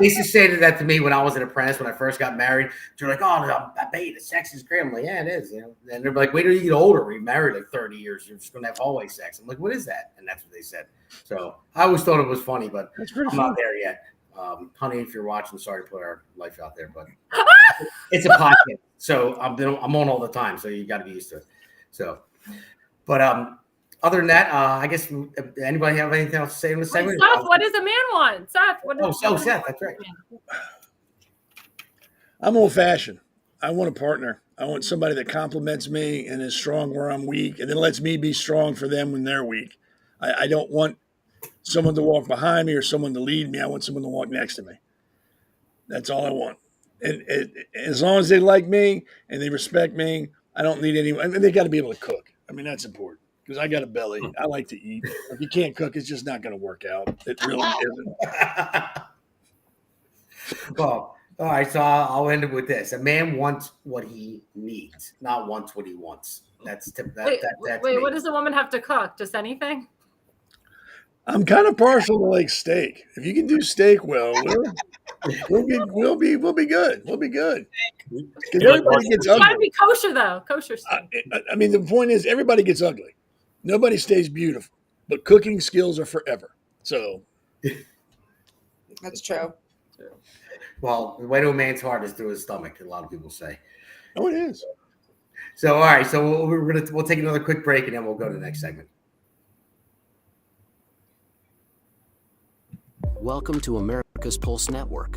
They used to say that to me when I was an apprentice when I first got married. They're like, "Oh, I bet you the sex is great." I'm like, "Yeah, it is." And they're like, "Wait till you get older. When you're married like 30 years, you're just gonna have hallway sex." I'm like, "What is that?" And that's what they said. So I always thought it was funny, but I'm not there yet. Honey, if you're watching, sorry to put our life out there, but it's a podcast, so I'm on all the time, so you got to be used to it. So, but other than that, I guess anybody have anything else to say in the segment? Seth, what does a man want? Seth, Seth, that's right. I'm old fashioned. I want a partner. I want somebody that compliments me and is strong where I'm weak, and then lets me be strong for them when they're weak. I don't want someone to walk behind me or someone to lead me. I want someone to walk next to me. That's all I want. And as long as they like me and they respect me, I don't need anyone. I mean, they got to be able to cook. I mean, that's important because I got a belly. I like to eat. If you can't cook, it's just not going to work out. It really isn't. Well, all right. So I'll end it with this: a man wants what he needs, not wants what he wants. That's wait. What does a woman have to cook? Just anything? I'm kind of partial to like steak. If you can do steak well, we'll be good. We'll be good. Because everybody gets ugly. It's gotta be kosher though. Kosher steak. I mean, the point is, everybody gets ugly. Nobody stays beautiful, but cooking skills are forever. So that's true. Well, the way to a man's heart is through his stomach. A lot of people say. Oh, it is. So all right. So we'll take another quick break and then we'll go to the next segment. Welcome to America's Pulse Network.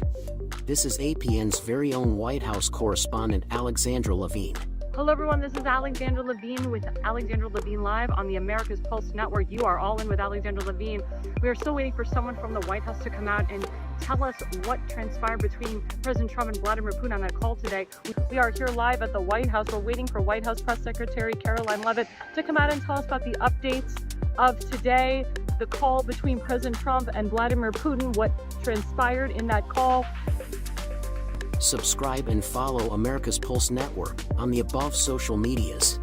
This is APN's very own White House correspondent, Alexandra Levine. Hello, everyone. This is Alexandra Levine with Alexandra Levine Live on the America's Pulse Network. You are all in with Alexandra Levine. We are still waiting for someone from the White House to come out and tell us what transpired between President Trump and Vladimir Putin on that call today. We are here live at the White House. We're waiting for White House Press Secretary Caroline Leavitt to come out and tell us about the updates of today, the call between President Trump and Vladimir Putin, what transpired in that call. Subscribe and follow America's Pulse Network on the above social medias.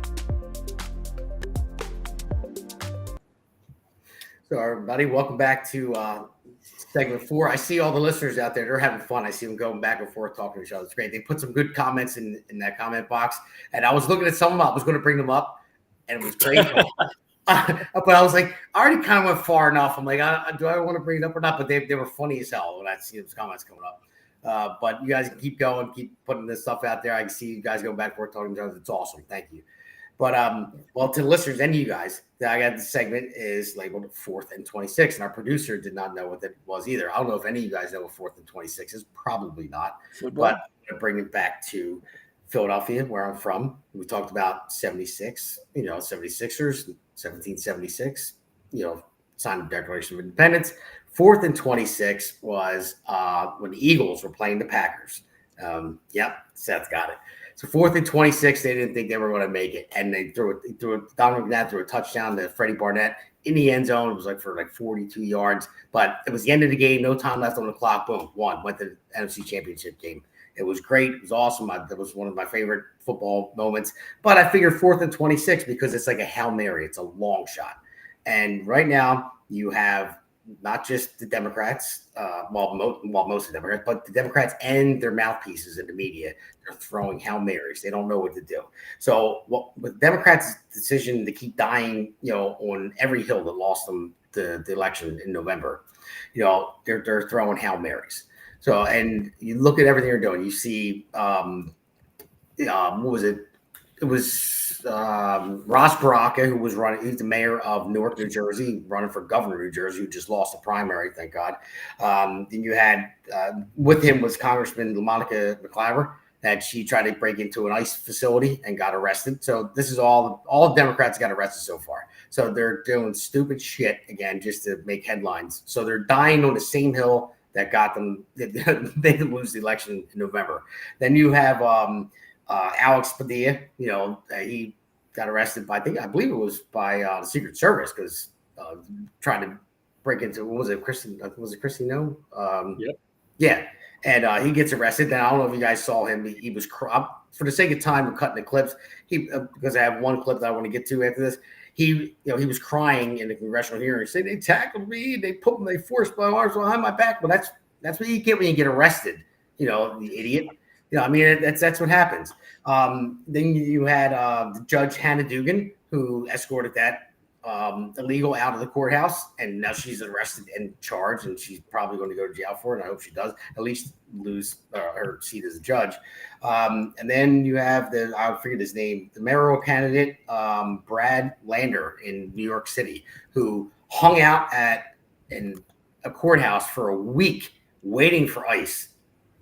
So everybody, welcome back to segment 4. I see all the listeners out there. They're having fun. I see them going back and forth talking to each other. It's great. They put some good comments in that comment box. And I was looking at some of them. I was going to bring them up, and it was great. But I was like, I already kind of went far enough. I'm like, do I want to bring it up or not? But they were funny as hell when I see those comments coming up. But you guys can keep going, keep putting this stuff out there. I can see you guys going back and forth talking to each other. It's awesome. Thank you. But well, to the listeners and you guys, I got this segment is labeled 4th and 26, and our producer did not know what that was either. I don't know if any of you guys know what 4th and 26 is. Probably not. Football. But I'm going to bring it back to Philadelphia, where I'm from. We talked about 76, 76ers, 1776, signed the Declaration of Independence. 4th and 26 was when the Eagles were playing the Packers. Yep, Seth got it. So 4th and 26, they didn't think they were going to make it, and they threw it. Donovan McNabb threw a touchdown to Freddie Barnett in the end zone. It was for 42 yards, but it was the end of the game. No time left on the clock. Boom, won. Went to the NFC Championship game. It was great. It was awesome. That was one of my favorite football moments. But I figured 4th and 26 because it's like a Hail Mary. It's a long shot, and right now you have not just the Democrats, most of the Democrats, but the Democrats and their mouthpieces in the media, they're throwing Hail Marys. They don't know what to do. So with Democrats' decision to keep dying, on every hill that lost them the election in November, they're throwing Hail Marys. So, and you look at everything they're doing, you see, what was it? It was Ross Baraka, who was running. He's the mayor of Newark, New Jersey, running for governor of New Jersey, who just lost the primary, thank God. Then you had with him was Congressman LaMonica McClaver, that she tried to break into an ICE facility and got arrested. So this is all Democrats got arrested so far. So they're doing stupid shit again just to make headlines. So they're dying on the same hill that got them. They didn't lose the election in November. Then you have Alex Padilla, he got arrested by, I believe it was by the Secret Service because trying to break into, what was it, Christy? Was it Christy? No. Yep. Yeah. and he gets arrested. Now I don't know if you guys saw him. He was for the sake of time, we're cutting the clips. Because I have one clip that I want to get to after this. He was crying in the congressional hearing, saying they tackled me, they forced my arms behind my back. Well, that's what you get when you get arrested. The idiot. I mean, that's what happens. Then you had Judge Hannah Dugan, who escorted that illegal out of the courthouse, and now she's arrested and charged, and she's probably going to go to jail for it. And I hope she does, at least lose her seat as a judge. And then you have I forget his name, the mayoral candidate, Brad Lander in New York City, who hung out in a courthouse for a week waiting for ICE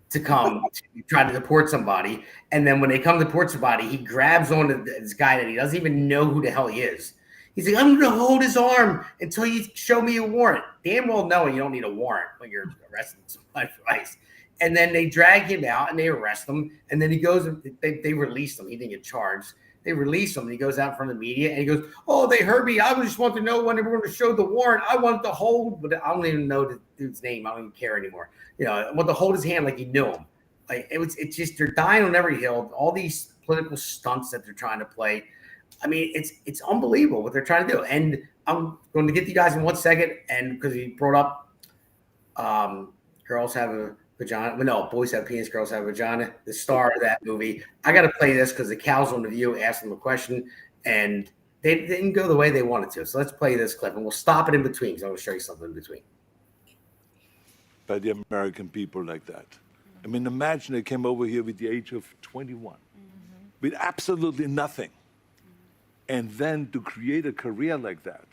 to come to try to deport somebody. And then when they come to deport somebody, he grabs onto this guy that he doesn't even know who the hell he is. He's like, I'm going to hold his arm until you show me a warrant. Damn well knowing you don't need a warrant when you're arresting somebody for ICE. And then they drag him out and they arrest him. And then he goes, they release him. He didn't get charged. They release him. And he goes out in front of the media and he goes, oh, they heard me. I just want to know when they were going to show the warrant. I want to hold, but I don't even know the dude's name. I don't even care anymore. I want to hold his hand like he knew him. Like it's just, they're dying on every hill. All these political stunts that they're trying to play. I mean, it's unbelievable what they're trying to do. And I'm going to get to you guys in 1 second. And because he brought up girls have a vagina. Well, no, boys have penis, girls have a vagina. The star of that movie. I got to play this because the cows on The View asked them a question. And they didn't go the way they wanted to. So let's play this clip. And we'll stop it in between because I'm going to show you something in between. By the American people like that. I mean, imagine they came over here with the age of 21 with absolutely nothing. And then to create a career like that.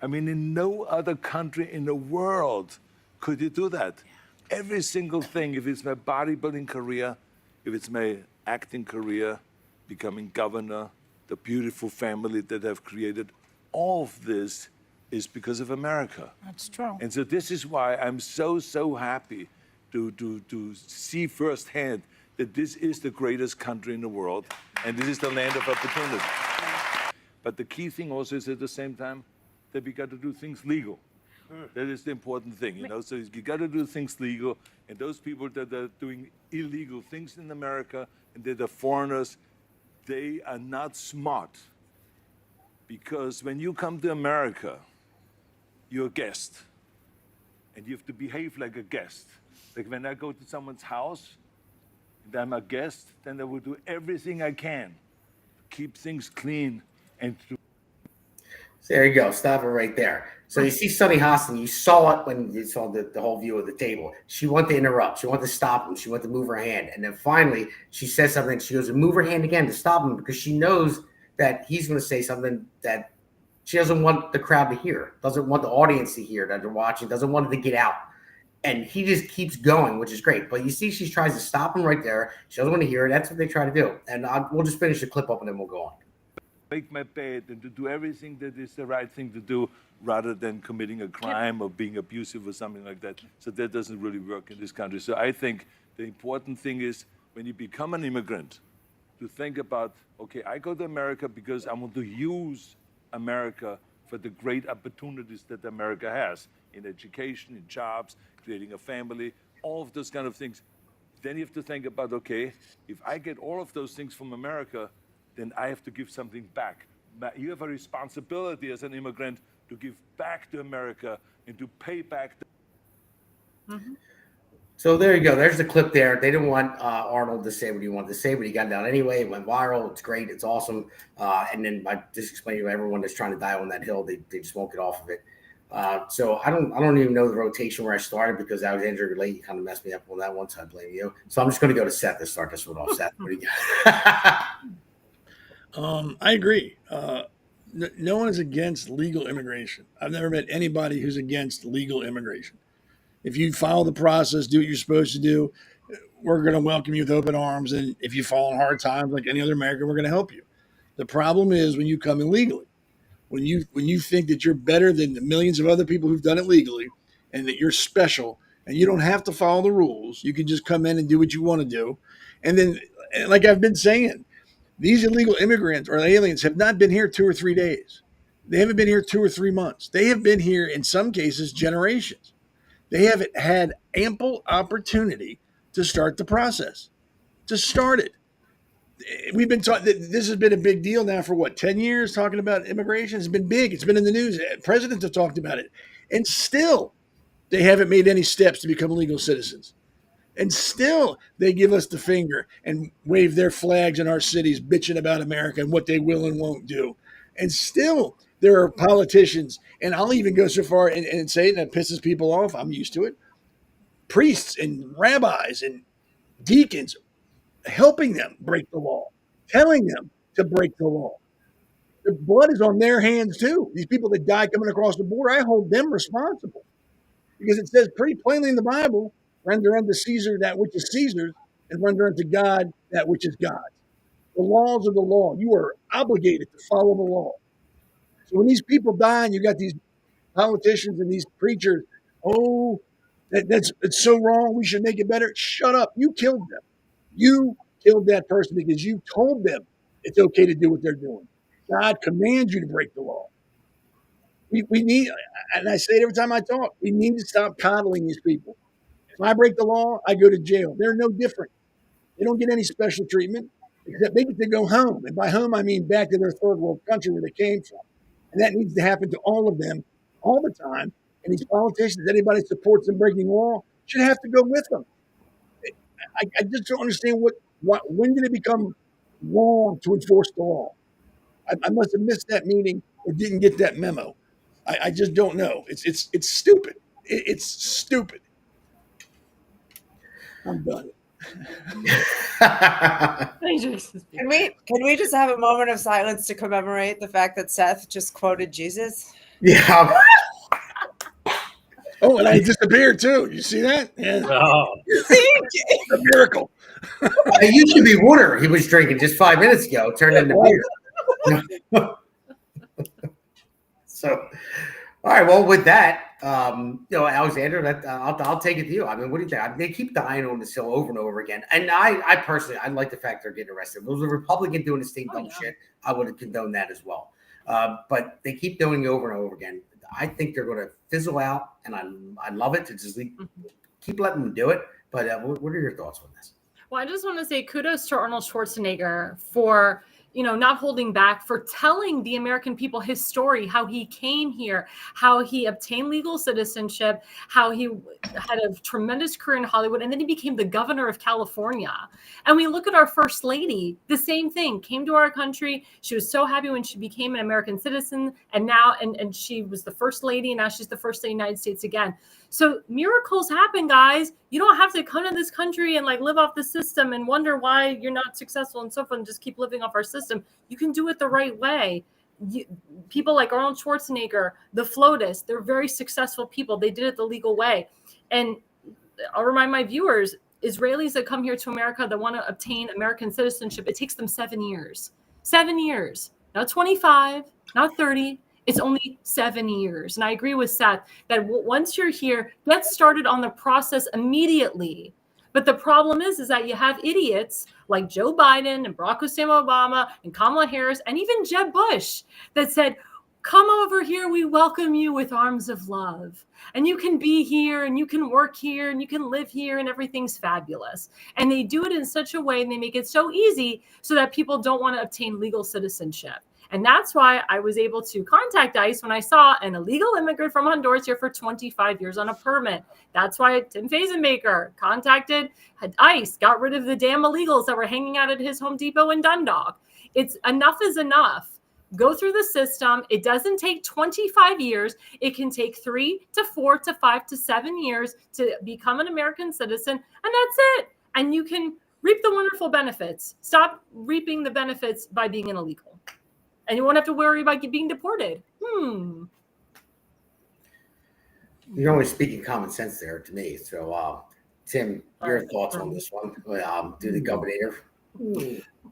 I mean, in no other country in the world could you do that. Every single thing, if it's my bodybuilding career, if it's my acting career, becoming governor, the beautiful family that I've created, all of this is because of America. That's true. And so this is why I'm so happy to see firsthand that this is the greatest country in the world, and this is the land of opportunity. But the key thing also is at the same time that we got to do things legal. That is the important thing, So you got to do things legal, and those people that are doing illegal things in America and that are foreigners, they are not smart. Because when you come to America, you're a guest, and you have to behave like a guest. Like when I go to someone's house, and I'm a guest, then I will do everything I can to keep things clean. And so there you go. Stop it right there. So you see Sunny Hostin. You saw it when you saw the whole view of the table. She wanted to interrupt. She wanted to stop him. She wanted to move her hand. And then finally, she says something. She goes to move her hand again to stop him because she knows that he's going to say something that she doesn't want the crowd to hear, doesn't want the audience to hear that they're watching, doesn't want it to get out. And he just keeps going, which is great. But you see, she tries to stop him right there. She doesn't want to hear it. That's what they try to do. And we'll just finish the clip up and then we'll go on. Make my bed and to do everything that is the right thing to do rather than committing a crime or being abusive or something like that. So that doesn't really work in this country. So I think the important thing is when you become an immigrant to think about, okay, I go to America because I want to use America for the great opportunities that America has in education, in jobs, creating a family, all of those kind of things. Then you have to think about, okay, if I get all of those things from America, then I have to give something back. You have a responsibility as an immigrant to give back to America and to pay back. So there you go. There's the clip there. They didn't want Arnold to say what he wanted to say, but he got it out anyway. It went viral. It's great. It's awesome. And then I just explained to everyone that's trying to die on that hill, they just won't get off of it. So I don't even know the rotation where I started because I was injured late. You kind of messed me up on that one, so I blame you. So I'm just going to go to Seth to start this one off. Seth, what do you got? I agree. No one is against legal immigration. I've never met anybody who's against legal immigration. If you follow the process, do what you're supposed to do, we're going to welcome you with open arms. And if you fall in hard times like any other American, we're going to help you. The problem is when you come illegally, when you think that you're better than the millions of other people who've done it legally and that you're special and you don't have to follow the rules. You can just come in and do what you want to do. And then, like I've been saying, these illegal immigrants or aliens have not been here 2 or 3 days. They haven't been here 2 or 3 months. They have been here, in some cases, generations. They haven't had ample opportunity to start the process, to start it. We've been talking, this has been a big deal now for what, 10 years, talking about immigration. It's been big. It's been in the news. Presidents have talked about it. And still, they haven't made any steps to become legal citizens. And still, they give us the finger and wave their flags in our cities, bitching about America and what they will and won't do. And still, there are politicians, and I'll even go so far and say it, and that pisses people off. I'm used to it. Priests and rabbis and deacons helping them break the law, telling them to break the law. The blood is on their hands too. These people that die coming across the border, I hold them responsible because it says pretty plainly in the Bible, render unto Caesar that which is Caesar's and render unto God that which is God's. The laws are the law. You are obligated to follow the law. So when these people die and you got these politicians and these preachers, oh, it's so wrong, we should make it better. Shut up. You killed them. You killed that person because you told them it's okay to do what they're doing. God commands you to break the law. We need, and I say it every time I talk, we need to stop coddling these people. If I break the law, I go to jail. They're no different. They don't get any special treatment, except they get to go home. And by home, I mean back to their third world country where they came from. And that needs to happen to all of them all the time. And these politicians, anybody that supports them breaking law, should have to go with them. I just don't understand when did it become wrong to enforce the law? I must have missed that meeting or didn't get that memo. I just don't know. It's stupid. It's stupid. I'm done. Can we just have a moment of silence to commemorate the fact that Seth just quoted Jesus? Yeah. Oh, and I disappeared too. You see that? Yeah. Oh. It's a miracle. It used to be water he was drinking just 5 minutes ago. Turned into beer. So, all right. Well, with that, Alexander, I'll take it to you. I mean, what do you think? They keep dying on this hill over and over again. And I personally, I like the fact they're getting arrested. If it was a Republican doing the same dumb shit, I would have condoned that as well. But they keep doing it over and over again. I think they're going to fizzle out, and I love it to just keep letting them do it. But what are your thoughts on this? Well, I just want to say kudos to Arnold Schwarzenegger for not holding back, for telling the American people his story, how he came here, how he obtained legal citizenship, how he had a tremendous career in Hollywood, and then he became the governor of California. And we look at our first lady, the same thing, came to our country. She was so happy when she became an American citizen, and now, and she was the first lady, and now she's the first lady of the United States again. So miracles happen, guys. You don't have to come to this country and live off the system and wonder why you're not successful and so forth and just keep living off our system. You can do it the right way. People like Arnold Schwarzenegger, the FLOTUS, they're very successful people. They did it the legal way. And I'll remind my viewers, Israelis that come here to America that want to obtain American citizenship, it takes them 7 years. 7 years, not 25, not 30. It's only 7 years. And I agree with Seth that once you're here, get started on the process immediately. But the problem is that you have idiots like Joe Biden and Barack Hussein Obama and Kamala Harris and even Jeb Bush that said, come over here, we welcome you with arms of love. And you can be here and you can work here and you can live here and everything's fabulous. And they do it in such a way and they make it so easy so that people don't want to obtain legal citizenship. And that's why I was able to contact ICE when I saw an illegal immigrant from Honduras here for 25 years on a permit. That's why Tim Fazenmaker contacted ICE, got rid of the damn illegals that were hanging out at his Home Depot in Dundalk. It's enough is enough. Go through the system. It doesn't take 25 years. It can take 3 to 4 to 5 to 7 years to become an American citizen. And that's it. And you can reap the wonderful benefits. Stop reaping the benefits by being an illegal. And you won't have to worry about being deported. You're only speaking common sense there to me. So, Tim, your thoughts on this one? Do the governor?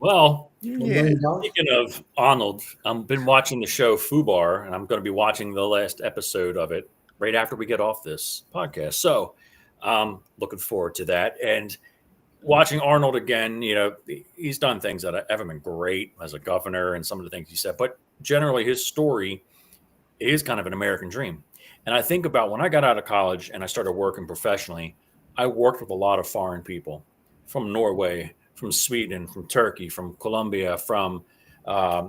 Well, speaking of Arnold, I've been watching the show FUBAR, and I'm going to be watching the last episode of it right after we get off this podcast. So, looking forward to that. And watching Arnold again, he's done things that haven't been great as a governor and some of the things he said, but generally his story is kind of an American dream. And I think about when I got out of college and I started working professionally, I worked with a lot of foreign people from Norway, from Sweden, from Turkey, from Colombia, from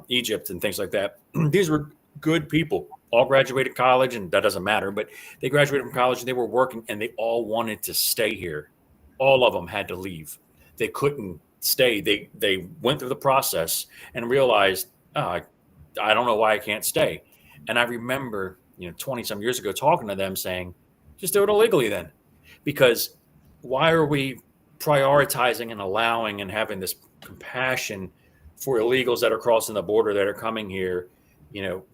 Egypt, and things like that. These were good people, all graduated college, and that doesn't matter, but they graduated from college and they were working and they all wanted to stay here. All of them had to leave. They couldn't stay. They went through the process and realized, oh, I don't know why I can't stay. And I remember, 20 some years ago talking to them saying, just do it illegally then. Because why are we prioritizing and allowing and having this compassion for illegals that are crossing the border, that are coming here,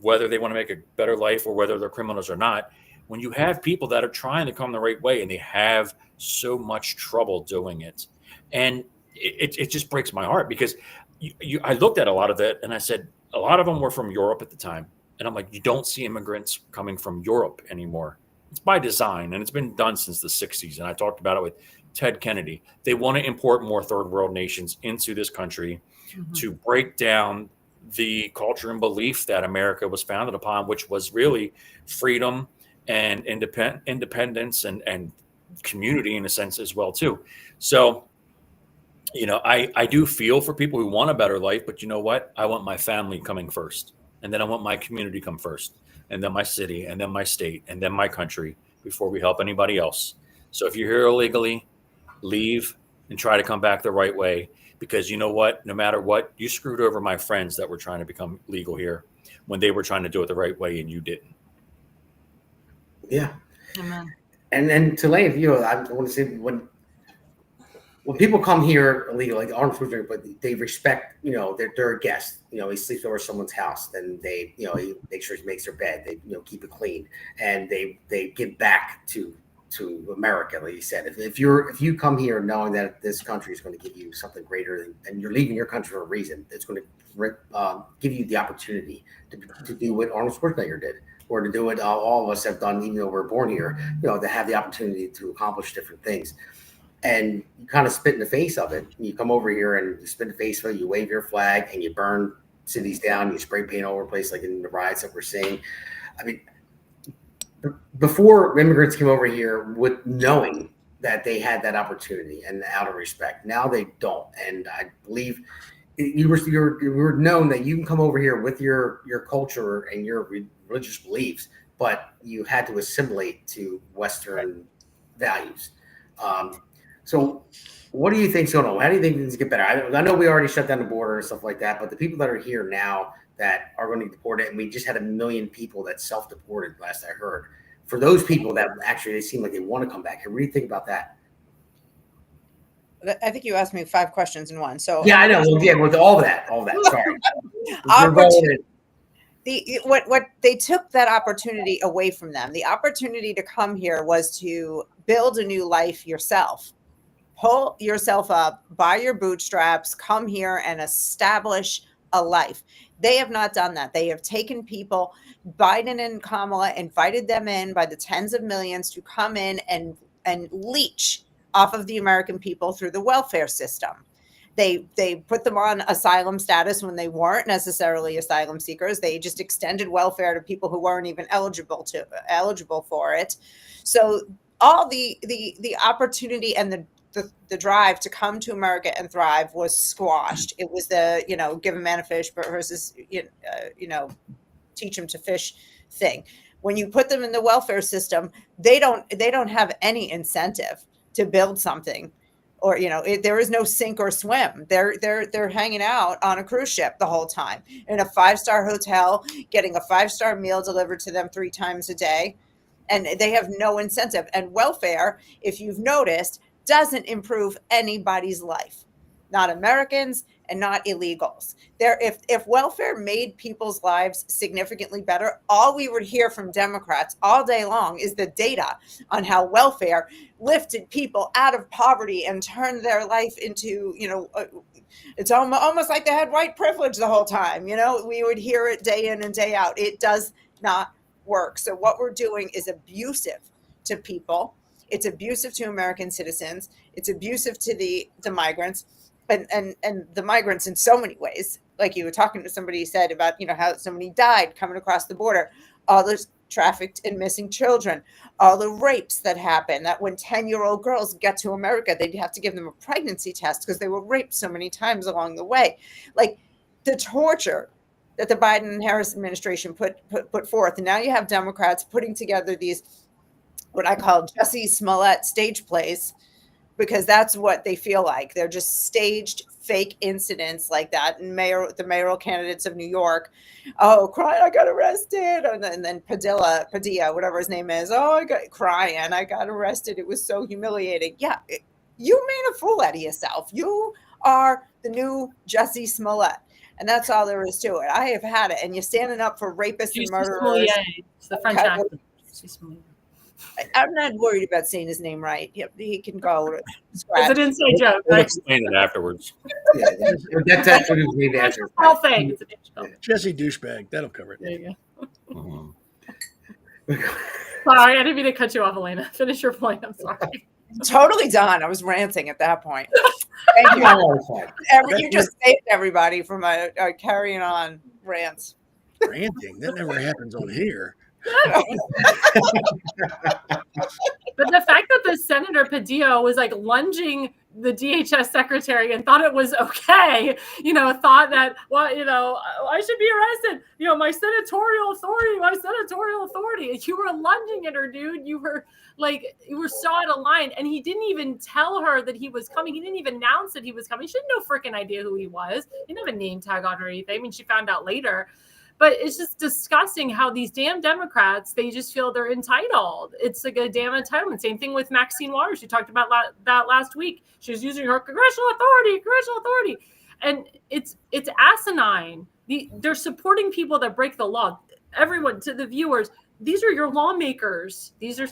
whether they want to make a better life or whether they're criminals or not, when you have people that are trying to come the right way and they have so much trouble doing it. And it just breaks my heart because I looked at a lot of it and I said, a lot of them were from Europe at the time. And I'm like, you don't see immigrants coming from Europe anymore. It's by design, and it's been done since the 60s. And I talked about it with Ted Kennedy. They want to import more third world nations into this country to break down the culture and belief that America was founded upon, which was really freedom and independence and community in a sense as well, too. So, I do feel for people who want a better life, but you know what? I want my family coming first. And then I want my community come first, and then my city, and then my state, and then my country before we help anybody else. So if you're here illegally, leave and try to come back the right way, because you know what? No matter what, you screwed over my friends that were trying to become legal here when they were trying to do it the right way and you didn't. Yeah. Amen. And then to lay a view, I want to say when people come here illegally, like armed forces, but they respect, they're a guest. He sleeps over someone's house, then they, he makes sure he makes their bed. They, keep it clean, and they give back to America, like you said. If you come here knowing that this country is going to give you something greater, and you're leaving your country for a reason, it's going to give you the opportunity to do what Arnold Schwarzenegger did, or to do what all of us have done, even though we're born here. To have the opportunity to accomplish different things. And you kind of spit in the face of it. You come over here and you spit in the face of it, you wave your flag and you burn cities down, you spray paint all over the place, like in the riots that we're seeing. I mean, before immigrants came over here with knowing that they had that opportunity and out of respect, now they don't. And I believe you were known that you can come over here with your culture and your religious beliefs, but you had to assimilate to Western values. So what do you think's going on? How do you think things get better? I know we already shut down the border and stuff like that, but the people that are here now that are going to be deported, and we just had 1 million people that self-deported last I heard. For those people that actually they seem like they want to come back here, what do you think about that? I think you asked me 5 questions in one. So yeah, I know. Well, yeah, with all of that. Sorry. What they took that opportunity away from them. The opportunity to come here was to build a new life yourself. Pull yourself up by your bootstraps, come here and establish a life. They have not done that. They have taken people, Biden and Kamala invited them in by the tens of millions to come in and leech off of the American people through the welfare system. They put them on asylum status when they weren't necessarily asylum seekers. They just extended welfare to people who weren't even eligible for it. So all the opportunity and the drive to come to America and thrive was squashed. It was the, give a man a fish versus, teach him to fish thing. When you put them in the welfare system, they don't have any incentive to build something, or, there is no sink or swim. They're hanging out on a cruise ship the whole time in a 5-star hotel, getting a 5-star meal delivered to them 3 times a day. And they have no incentive. And welfare, if you've noticed, doesn't improve anybody's life, not Americans and not illegals. If welfare made people's lives significantly better, all we would hear from Democrats all day long is the data on how welfare lifted people out of poverty and turned their life into, it's almost like they had white privilege the whole time. We would hear it day in and day out. It does not work. So what we're doing is abusive to people. It's abusive to American citizens. It's abusive to the migrants, and the migrants in so many ways. Like you were talking to somebody, said about how somebody died coming across the border. trafficked and missing children, all the rapes that happen, that when 10-year-old girls get to America, they'd have to give them a pregnancy test because they were raped so many times along the way. Like the torture that the Biden and Harris administration put forth. And now you have Democrats putting together these, what I call Jussie Smollett stage plays, because that's what they feel like. They're just staged fake incidents like that. And the mayoral candidates of New York, oh, crying, I got arrested. And then Padilla, whatever his name is, oh, I got crying, I got arrested. It was so humiliating. Yeah, you made a fool out of yourself. You are the new Jussie Smollett. And that's all there is to it. I have had it. And you're standing up for rapists and murderers. It's the French actor. I'm not worried about saying his name right. He can go. It's an inside joke. We'll explain it afterwards. Yeah, that's what he was named after. Whole thing. It's a digital. Jesse douchebag. That'll cover it. There you go. Sorry, I didn't mean to cut you off, Elena. Finish your point. I'm sorry. Totally done. I was ranting at that point. Thank you. You just saved everybody from a carrying on rants. Ranting? That never happens on here. But the fact that the Senator Padilla was like lunging the DHS secretary and thought it was okay, thought that, well, I should be arrested. My senatorial authority. You were lunging at her, dude. You were so out of line. And he didn't even tell her that he was coming. He didn't even announce that he was coming. She had no freaking idea who he was. He didn't have a name tag on or anything. I mean, she found out later. But it's just disgusting how these damn Democrats, they just feel they're entitled. It's like a damn entitlement. Same thing with Maxine Waters. She talked about that last week. She was using her congressional authority. And it's asinine. They're supporting people that break the law. Everyone, to the viewers, these are your lawmakers. These are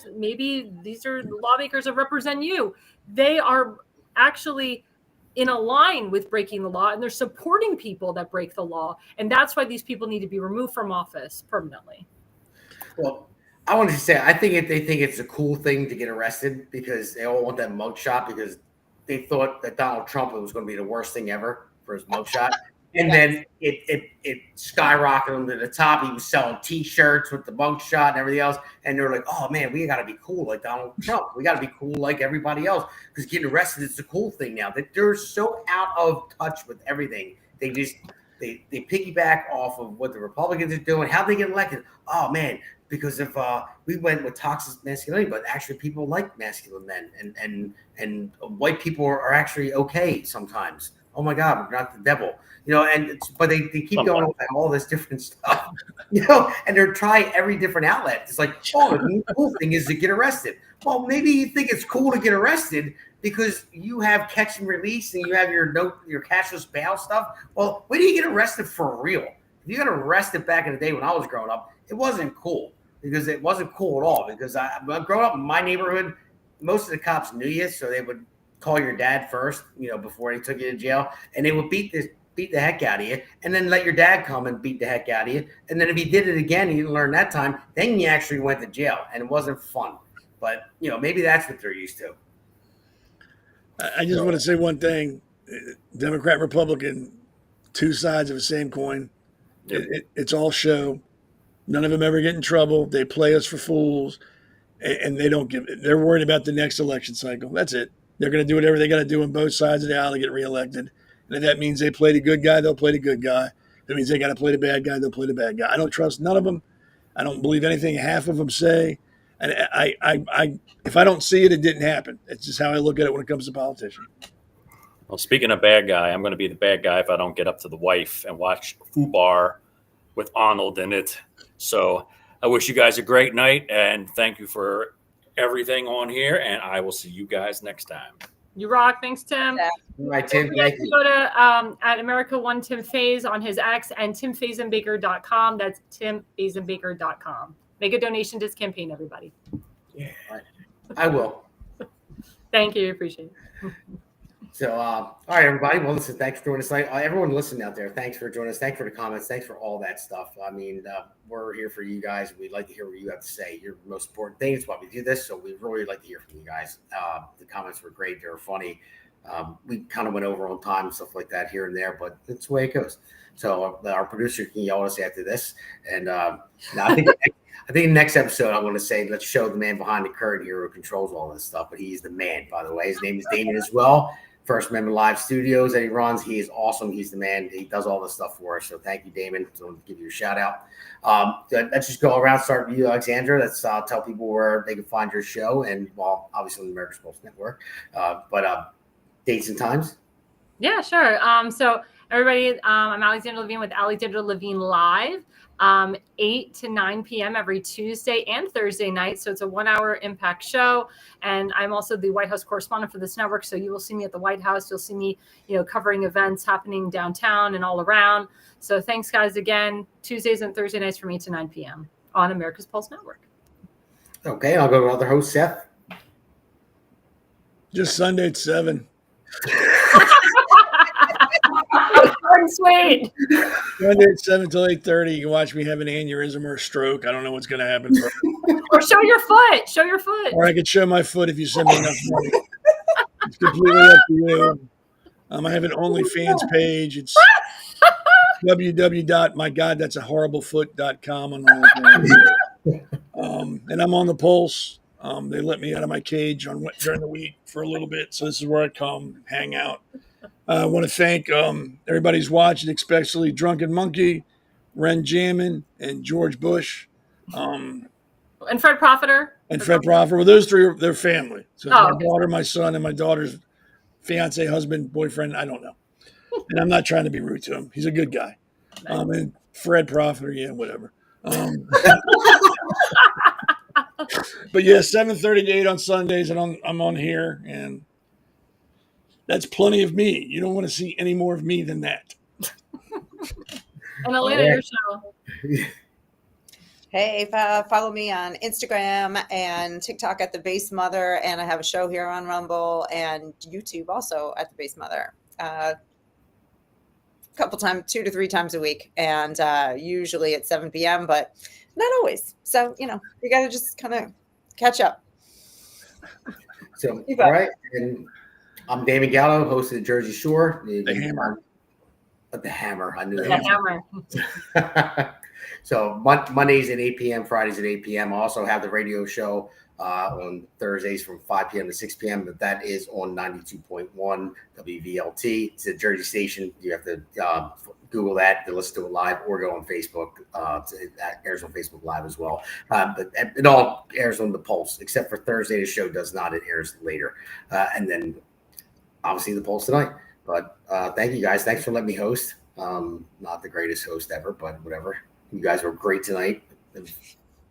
lawmakers that represent you. They are actually in a line with breaking the law, and they're supporting people that break the law. And that's why these people need to be removed from office permanently. Well, I wanted to say, I think they think it's a cool thing to get arrested because they all want that mugshot because they thought that Donald Trump was going to be the worst thing ever for his mugshot. And then it skyrocketed him to the top. He was selling T-shirts with the mugshot and everything else. And they're like, oh, man, we got to be cool like Donald Trump. We got to be cool like everybody else because getting arrested is a cool thing now. That they're so out of touch with everything. They piggyback off of what the Republicans are doing, how they get elected. Oh, man, because if we went with toxic masculinity, but actually people like masculine men and white people are actually okay sometimes. Oh, my God, we're not the devil. But they keep going with all this different stuff, and they're trying every different outlet. It's like, the cool thing is to get arrested. Well, maybe you think it's cool to get arrested because you have catch and release and you have your cashless bail stuff. Well, when do you get arrested for real? If you got arrested back in the day when I was growing up, it wasn't cool because it wasn't cool at all. Because when I growing up in my neighborhood, most of the cops knew you, so they would call your dad first, before they took you to jail, and they would beat the heck out of you, and then let your dad come and beat the heck out of you. And then if he did it again, you didn't learn that time, then you actually went to jail, and it wasn't fun. But, maybe that's what they're used to. I just want to say one thing. Democrat, Republican, two sides of the same coin. Yep. It's all show. None of them ever get in trouble. They play us for fools, and they don't give it. They're worried about the next election cycle. That's it. They're going to do whatever they got to do on both sides of the aisle to get reelected. And if that means they play the good guy, they'll play the good guy. If that means they got to play the bad guy, they'll play the bad guy. I don't trust none of them. I don't believe anything half of them say. And I if I don't see it, it didn't happen. It's just how I look at it when it comes to politicians. Well, speaking of bad guy, I'm going to be the bad guy if I don't get up to the wife and watch FUBAR with Arnold in it. So I wish you guys a great night, and thank you for everything on here, and I will see you guys next time. You rock. Thanks, Tim. All right, Tim. Thank you. Go to at America One Tim Faze on his X and timfazenbaker.com. That's timfazenbaker.com. Make a donation to this campaign, everybody. Yeah, I will. Thank you. Appreciate it. So, all right, everybody. Well, listen, thanks for joining us tonight. Everyone listening out there, thanks for joining us. Thanks for the comments. Thanks for all that stuff. I mean, we're here for you guys. We'd like to hear what you have to say. You're the most important thing. It's why we do this. So we really like to hear from you guys. The comments were great. They were funny. We kind of went over on time and stuff like that here and there, but it's the way it goes. So our producer can yell at us after this. And I think next episode I want to say, let's show the man behind the curtain here who controls all this stuff. But he's the man, by the way. His name is Damon as well. First Amendment Live Studios that he runs. He is awesome. He's the man. He does all this stuff for us. So thank you, Damon. So I'll give you a shout out. Let's just go around, start with you, Alexandra. Let's tell people where they can find your show and, well, obviously on the America's Pulse Network. But dates and times. Yeah, sure. So everybody, I'm Alexandra Levine with Alexandra Levine Live, 8 to 9 p.m. every Tuesday and Thursday night. So it's a 1-hour impact show. And I'm also the White House correspondent for this network. So you will see me at the White House. You'll see me, covering events happening downtown and all around. So thanks, guys, again. Tuesdays and Thursday nights from 8 to 9 p.m. on America's Pulse Network. Okay, I'll go to other host, Seth. Just Sunday at 7. Sweet. Sunday at 7 till 8:30. You can watch me have an aneurysm or a stroke. I don't know what's going to happen. Or show your foot. Show your foot. Or I could show my foot if you send me enough money. It's completely up to you. I have an OnlyFans page. It's www.mygodthat'sahorriblefoot.com on OnlyFans. And I'm on the Pulse. They let me out of my cage during the week for a little bit, so this is where I come hang out. I want to thank everybody who's watching, especially Drunken Monkey, Ren Jammin, and George Bush. And Fred Profiter. And Fred Profiter. Well, those three, they're family. So my daughter, my son, and my daughter's fiance, husband, boyfriend, I don't know. And I'm not trying to be rude to him. He's a good guy. And Fred Profiter, yeah, whatever. But yeah, 7:30 to 8 on Sundays, and I'm on here, and that's plenty of me. You don't want to see any more of me than that. And Elena, your show. Hey, follow me on Instagram and TikTok at The Base Mother, and I have a show here on Rumble and YouTube also at The Base Mother. Couple times, 2 to 3 times a week, and usually at 7 p.m., but not always. So, you got to just kind of catch up. So, all right. And I'm Damon Gallo, host of the Jersey Shore. The Hammer. The Hammer. I knew The that. Hammer. So Mondays at 8 p.m., Fridays at 8 p.m. I also have the radio show on Thursdays from 5 p.m. to 6 p.m. But that is on 92.1 WVLT. It's a Jersey station. You have to Google that to listen to it live, or go on Facebook. That airs on Facebook Live as well. But it all airs on the Pulse, except for Thursday. The show does not. It airs later. And then obviously the Pulse tonight. But thank you guys. Thanks for letting me host. Not the greatest host ever, but whatever. You guys were great tonight. It was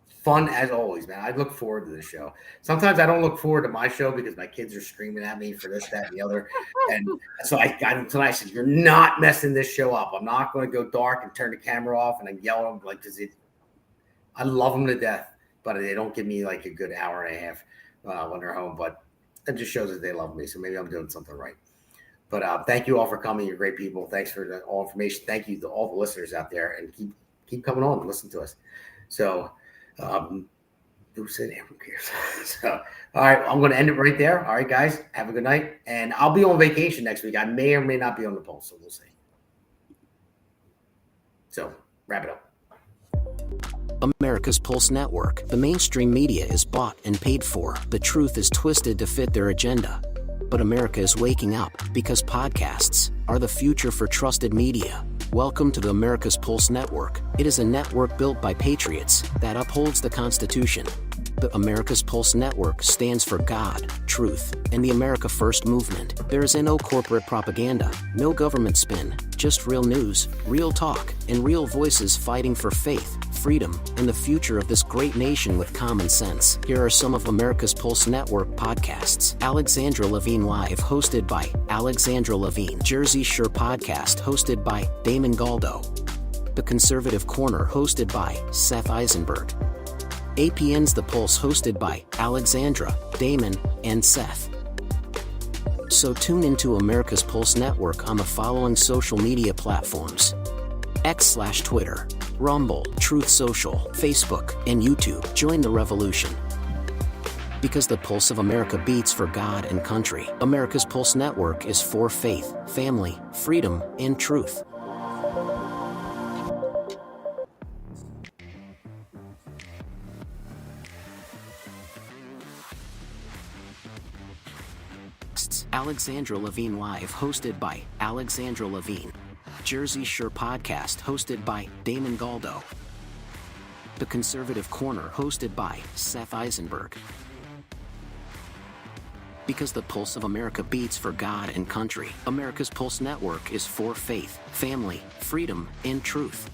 fun as always, man. I look forward to this show. Sometimes I don't look forward to my show because my kids are screaming at me for this, that, and the other. And so I got them tonight. I said, "You're not messing this show up. I'm not going to go dark and turn the camera off and I yell at them because I love them to death, but they don't give me like a good hour and a half when they're home. But it just shows that they love me. So maybe I'm doing something right. But thank you all for coming. You're great people. Thanks for all information. Thank you to all the listeners out there, and keep coming on and listen to us. So, who said who cares? So, all right, I'm going to end it right there. All right, guys, have a good night, and I'll be on vacation next week. I may or may not be on the Pulse, so we'll see. So, wrap it up. America's Pulse Network. The mainstream media is bought and paid for. The truth is twisted to fit their agenda. But America is waking up because podcasts are the future for trusted media. Welcome to the America's Pulse Network. It is a network built by patriots that upholds the Constitution. The America's Pulse Network stands for God, truth, and the America First movement. There is no corporate propaganda, no government spin, just real news, real talk, and real voices fighting for faith, freedom, and the future of this great nation with common sense. Here are some of America's Pulse Network podcasts. Alexandra Levine Live, hosted by Alexandra Levine. Jersey Shore Podcast, hosted by Damon Galdo. The Conservative Corner, hosted by Seth Eisenberg. APN's The Pulse, hosted by Alexandra, Damon, and Seth. So tune into America's Pulse Network on the following social media platforms: X/Twitter, Rumble, Truth Social, Facebook, and YouTube. Join the revolution. Because the pulse of America beats for God and country. America's Pulse Network is for faith, family, freedom, and truth. Alexandra Levine Live, hosted by Alexandra Levine. Jersey Shore Podcast, hosted by Damon Galdo. The Conservative Corner, hosted by Seth Eisenberg. Because the pulse of America beats for God and country. America's Pulse Network is for faith, family, freedom, and truth.